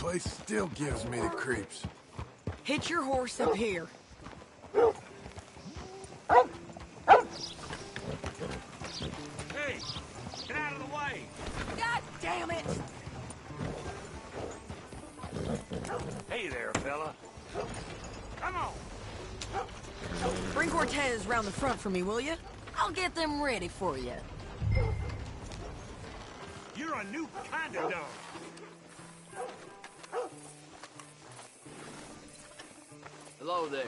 place still gives me the creeps. Hitch your horse up here. Hey, get out of the way! God damn it! Hey there, fella. Come on! Bring Cortez round the front for me, will you? I'll get them ready for you. You're a new kind of dog. Hello there.